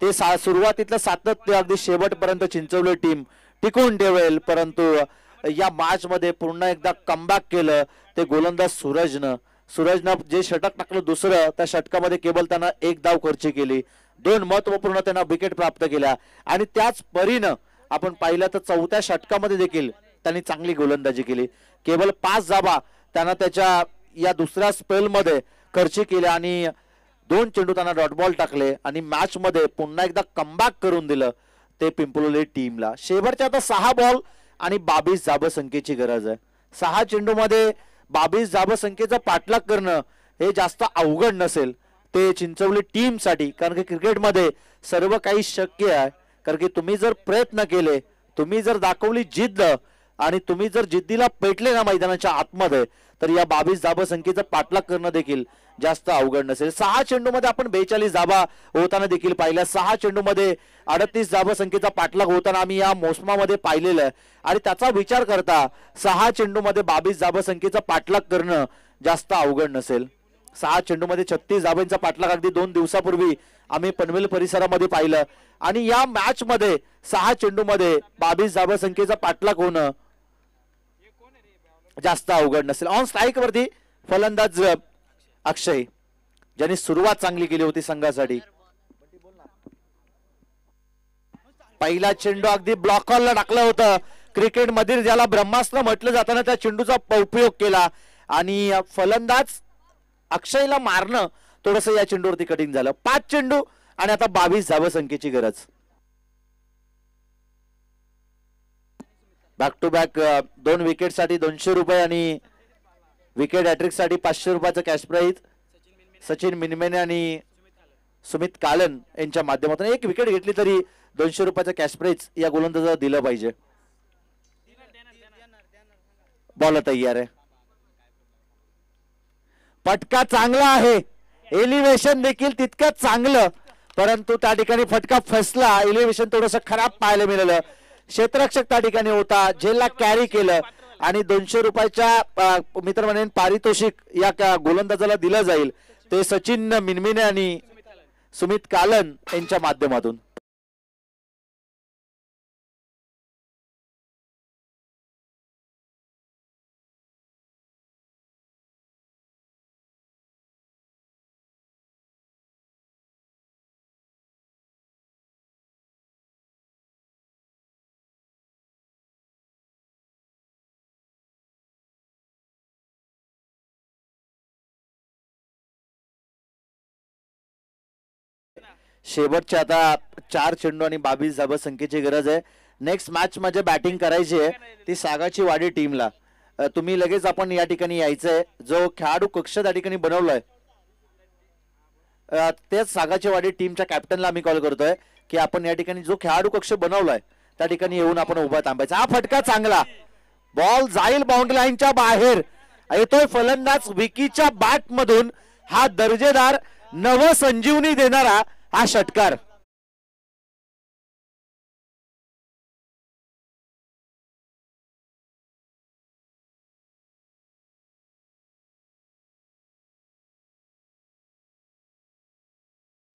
Speaker 1: ते सुरुवातीतलं सातत्य अगदी शेवटपर्यंत चिंचवली टीम टिकून ठेवेल. परंतु या मॅच मध्ये पुन्हा एकदा कमबॅक केलं ते गोलंदाज सूरजनं जे षटक टाकलं दुसरं. त्या षटकामध्ये केवळ त्यांना 1 धाव खर्ची केली. 2 महत्वपूर्ण त्यांना विकेट प्राप्त केल्या आणि त्याच परीनं आपण पाहिलं तर 4थ्या षटकामध्ये देखील त्यांनी चांगली गोलंदाजी केली. केवळ 5 धावा त्यांना त्याच्या या दुसऱ्या स्पेल मध्ये खर्ची केल्या आणि 2 चेंडू त्यांना डॉट बॉल टाकले आणि मॅच मध्ये पुन्हा एकदा कमबॅक करून दिलं ते पिंपलोली टीमला. शेवटचे आता 6 बॉल आणि 22 धाबा संख्येची गरज आहे. 6 चेंडू मध्ये 22 धाबा संख्येचा पाठलाग करणं हे जास्त अवघड नसेल ते चिंचवली टीम साठी. कारण की क्रिकेटमध्ये सर्व काही शक्य आहे. कारण की तुम्ही जर प्रयत्न केले, तुम्ही जर दाखवली जिद्द आणि तुम्ही जर जिद्दीला पेटले ना मैदानाच्या आतमध्ये तर या 22 धाबा संख्येचा पाठलाग करणं देखील जास्त अवघड नसेल. 6 चेंडू मध्ये आपण 42 धाबा होताना देखील पाहिल्या. 6 चेंडू मध्ये 38 धाबा संख्येचा पाठलाग होताना आम्ही या मोसमामध्ये पाहिलेलं आहे आणि त्याचा विचार करता 6 चेंडू मध्ये 22 धाबा संख्येचा पाठलाग करणं जास्त अवघड नसेल. 6 चेंडू मध्ये 36 धाबांचा पाठलाग अगदी 2 दिवसापूर्वी आम्ही पनवेल परिसरामध्ये पाहिलं आणि या मॅच मध्ये 6 चेंडू मध्ये 22 धाबा संख्येचा पाठलाग होणं जास्त अवघड नसेल. ऑन स्ट्राईक वरती फलंदाज अक्षय ज्यांनी सुरुवात चांगली केली होती संघासाठी. पहिला चेंडू अगदी ब्लॉक हॉलला टाकलं होतं. क्रिकेट मधील ज्याला ब्रह्मास्त्र म्हटलं जाताना त्या चेंडूचा उपयोग केला आणि फलंदाज अक्षयला मारणं थोडस या चेंडूवरती कठीण झालं. 5 चेंडू आणि आता 22 धाबा संख्येची गरज. बॅक टू बॅक 2 विकेट साठी 200 रुपये आणि विकेट हॅट्रिक साठी 500 रुपयाचं कॅश प्राइज सचिन मिनमेने आणि सुमित कालन यांच्या माध्यमातून. 1 विकेट घेतली तरी 200 रुपयाचं कॅश प्राइज या गोलंदाजाला दिलं पाहिजे. बॉल तयार आहे. फटका चांगला आहे. एलिव्हेशन देखील तितकंच चांगलं परंतु त्या ठिकाणी फटका फसला. एलिव्हेशन थोडस खराब पाहायला मिळालं. क्षेत्ररक्षक त्या ठिकाणी होता ज्याला कॅरी केलं आणि 200 रुपयाच्या मित्र म्हणून पारितोषिक या गोलंदाजाला दिलं जाईल ते सचिन मिनमिने आणि सुमित कालन यांच्या माध्यमातून. शेवटचे आता 4 चेंडू आणि 22 धाबा संख्येची गरज आहे. नेक्स्ट मॅच मध्ये बॅटिंग करायची आहे ती सागाची वाडी टीमला. तुम्ही लगेच आपण या ठिकाणी यायचंय. जो खेळाडू कक्ष त्या ठिकाणी बनवलाय तेच सागाची वाडी टीमच्या कॅप्टनला आम्ही कॉल करतोय की आपण या ठिकाणी जो खेळाडू कक्ष बनवलाय त्या ठिकाणी येऊन आपण उभा थांबायचा. हा फटका चांगला. बॉल जाईल बाउंड्री लाईनच्या बाहेर. येतोय फलंदाज विकीच्या बॅट मधून. हा दर्जेदार नव संजीवनी देणारा हा षटकार.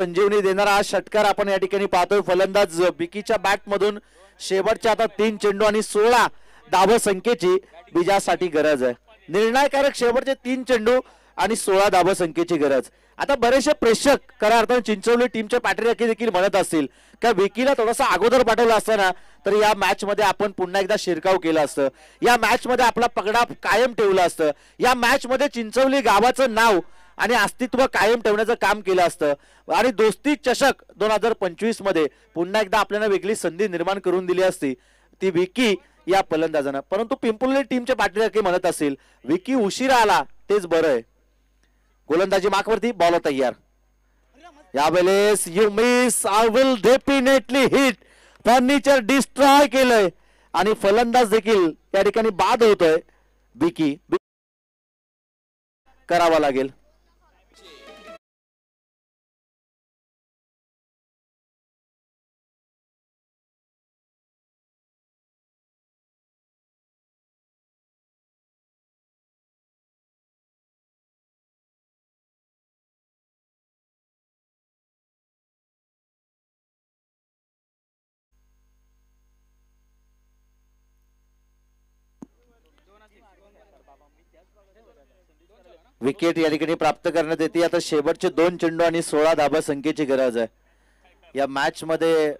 Speaker 1: संजीवनी देणारा हा षटकार आपण या ठिकाणी पाहतोय. फलंदाज बिकीच्या बॅट मधून शेवटच्या आता 3 चेंडू आणि 16 धाव संख्येची विजयासाठी गरज आहे. निर्णायकारक शेवटचे 3 चेंडू आणि 16 धाव संख्येची गरज. आता बरेचसे प्रेक्षक खऱ्या अर्थाने चिंचवली टीमच्या पाठीराखी देखील म्हणत असतील का विकीला थोडासा अगोदर पाठवलं असताना तर या मॅच मध्ये आपण पुन्हा एकदा शिरकाव केला असतं, या मॅच मध्ये आपला पगडा कायम ठेवला असतं, या मॅच मध्ये चिंचवली गावाचं नाव आणि अस्तित्व कायम ठेवण्याचं काम केलं असतं आणि दोस्ती चषक 2025 मध्ये पुन्हा एकदा आपल्याला वेगळी संधी निर्माण करून दिली असती ती विकी या फलंदाजानं. परंतु पिंपळनेर टीमच्या पाठीराखी म्हणत असेल विकी उशिरा आला तेच बरं आहे. गोलंदाजी मार्कवरती, बॉल तयार. यावेळेस you miss, I will definitely hit. Furniture destroy केलंय आणि फलंदाज देखील या ठिकाणी बाद होतोय. विकी करावा लागेल. विकेट या ठिकाणी प्राप्त करण्यात येते. आता शेवटचे 2 चेंडू आणि 16 धावा संख्येची गरज आहे. या मॅच मध्ये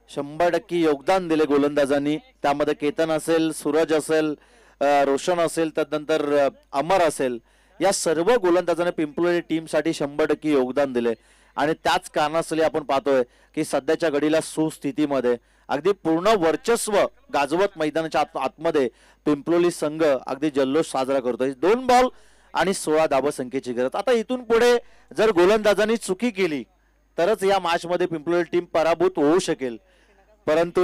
Speaker 1: 100% योगदान दिले गोलंदाजांनी. त्यामध्ये केतन असेल, सूरज असेल, रोशन असेल, त्यानंतर अमर असेल, या सर्व गोलंदाजांनी पिंपळनेर टीम साठी 100% योगदान दिले आणि त्याच कारणास्तव आपण पाहतोय की सध्याच्या घडीला सुस्थितीमध्ये अगदी पूर्ण वर्चस्व गाजवत मैदानाच्या आतमध्ये पिंपळोली संघ अगदी जल्लोष साजरा करतोय. 2 बॉल आणि 16 धावा संख्येची गरज. आता इथून पुढे जर गोलंदाजांनी चुकी केली तरच या मॅच मध्ये पिंपळनेर टीम पराभूत होऊ शकेल. परंतु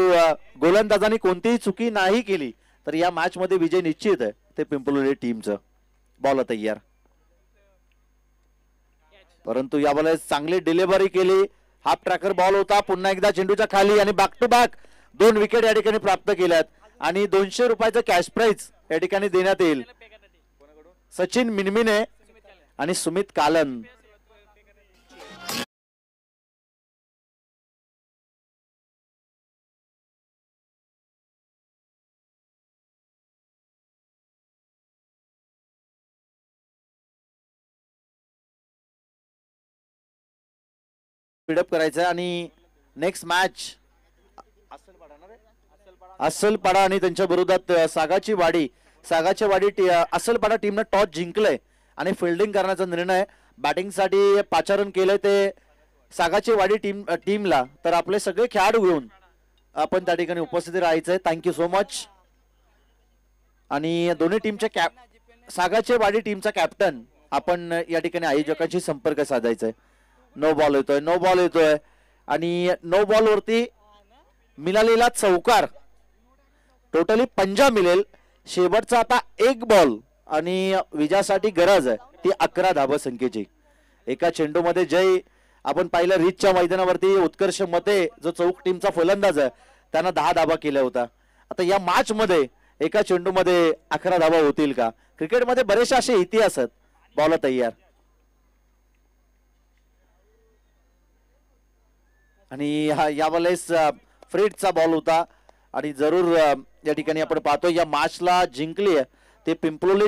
Speaker 1: गोलंदाजांनी कोणतीही चुकी नाही केली तर या मॅच मध्ये विजय निश्चित आहे ते पिंपळनेर टीमचं. बॉल तयार. परंतु यावेळेस चांगली डिलिव्हरी केली. हाफ ट्रॅकर बॉल होता. पुन्हा एकदा चेंडूच्या खाली आणि बॅक टू बॅक 2 विकेट या ठिकाणी प्राप्त केल्यात आणि 200 रुपयाचं कॅश प्राइज या ठिकाणी देण्यात येईल. सचिन मिनमिने आणि सुमित कालन. स्पीडअप करायचं आणि नेक्स्ट मॅच अस्सलपाडा आणि त्यांच्या विरोधात सागाची वाडी. अस्सलपाडा टीमनं टॉस जिंकलंय आणि फिल्डिंग करण्याचा निर्णय बॅटिंगसाठी पाचारण केलंय ते सागाची वाडी टीमला. तर आपले सगळे खेळाडू घेऊन आपण त्या ठिकाणी उपस्थित राहायचंय. Thank you so much. आणि दोन्ही टीमच्या सागाची वाडी टीमचा कॅप्टन आपण या ठिकाणी आयोजकांशी संपर्क साधायचाय. नो बॉल येतोय आणि नो बॉल वरती मिळालेला चौकार टोटली पंजा मिळेल. शेवटचा आता 1 बॉल आणि विजयासाठी गरज आहे ती 11 धावा संख्येची. एका चेंडू मध्ये जय आपण पाहिलं रिचच्या मैदानावरती उत्कर्ष मते जो चौक टीमचा फलंदाज आहे त्यानं 10 धावा केल्या होत्या. आता या मॅच मध्ये एका चेंडू मध्ये 11 धावा होतील का? क्रिकेटमध्ये बरेचसे असे इतिहास आहेत. बॉल तयार आणि यावेळेस फ्रीडचा बॉल होता आणि जरूर या ठिकाणी आपण पाहतो या मॅचला जिंकली आहे ते पिंपळोली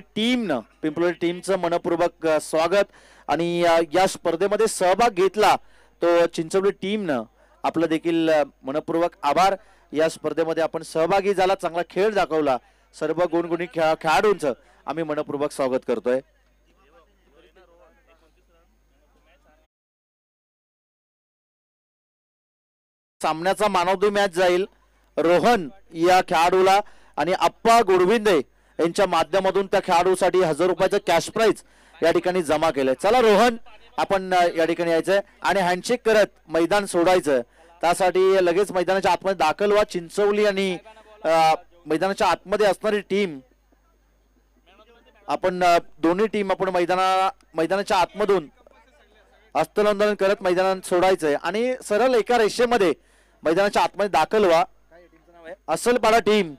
Speaker 1: टीमचं मनपूर्वक स्वागत आणि या स्पर्धेमध्ये सहभाग घेतला तो चिंचवली टीमनं आपलं देखील मनपूर्वक आभार. या स्पर्धेमध्ये आपण सहभागी झाला, चांगला खेळ दाखवला, सर्व गुणगुणी खेळाडूंचं आम्ही मनपूर्वक स्वागत करतोय. सामन्याचा मॅन ऑफ द मॅच जाईल रोहन या खेळाडूला आणि अप्पा गोडविंदे यांच्या माध्यमातून त्या खेळाडूसाठी 1000 रुपयाचं कॅश प्राइज या ठिकाणी जमा केलंय. चला रोहन आपण या ठिकाणी यायचंय आणि हँडशेक करत मैदान सोडायचं. त्यासाठी लगेच मैदानाच्या आतमध्ये दाखल व्हा. चिंचवली आणि मैदानाच्या आतमध्ये असणारी टीम आपण दोन्ही टीम आपण मैदानाच्या आतमधून हस्तनंदन करत मैदानात सोडायचंय आणि सरळ एका रेषेमध्ये मैदानाच्या आतमध्ये दाखल व्हा. असलपाडा टीम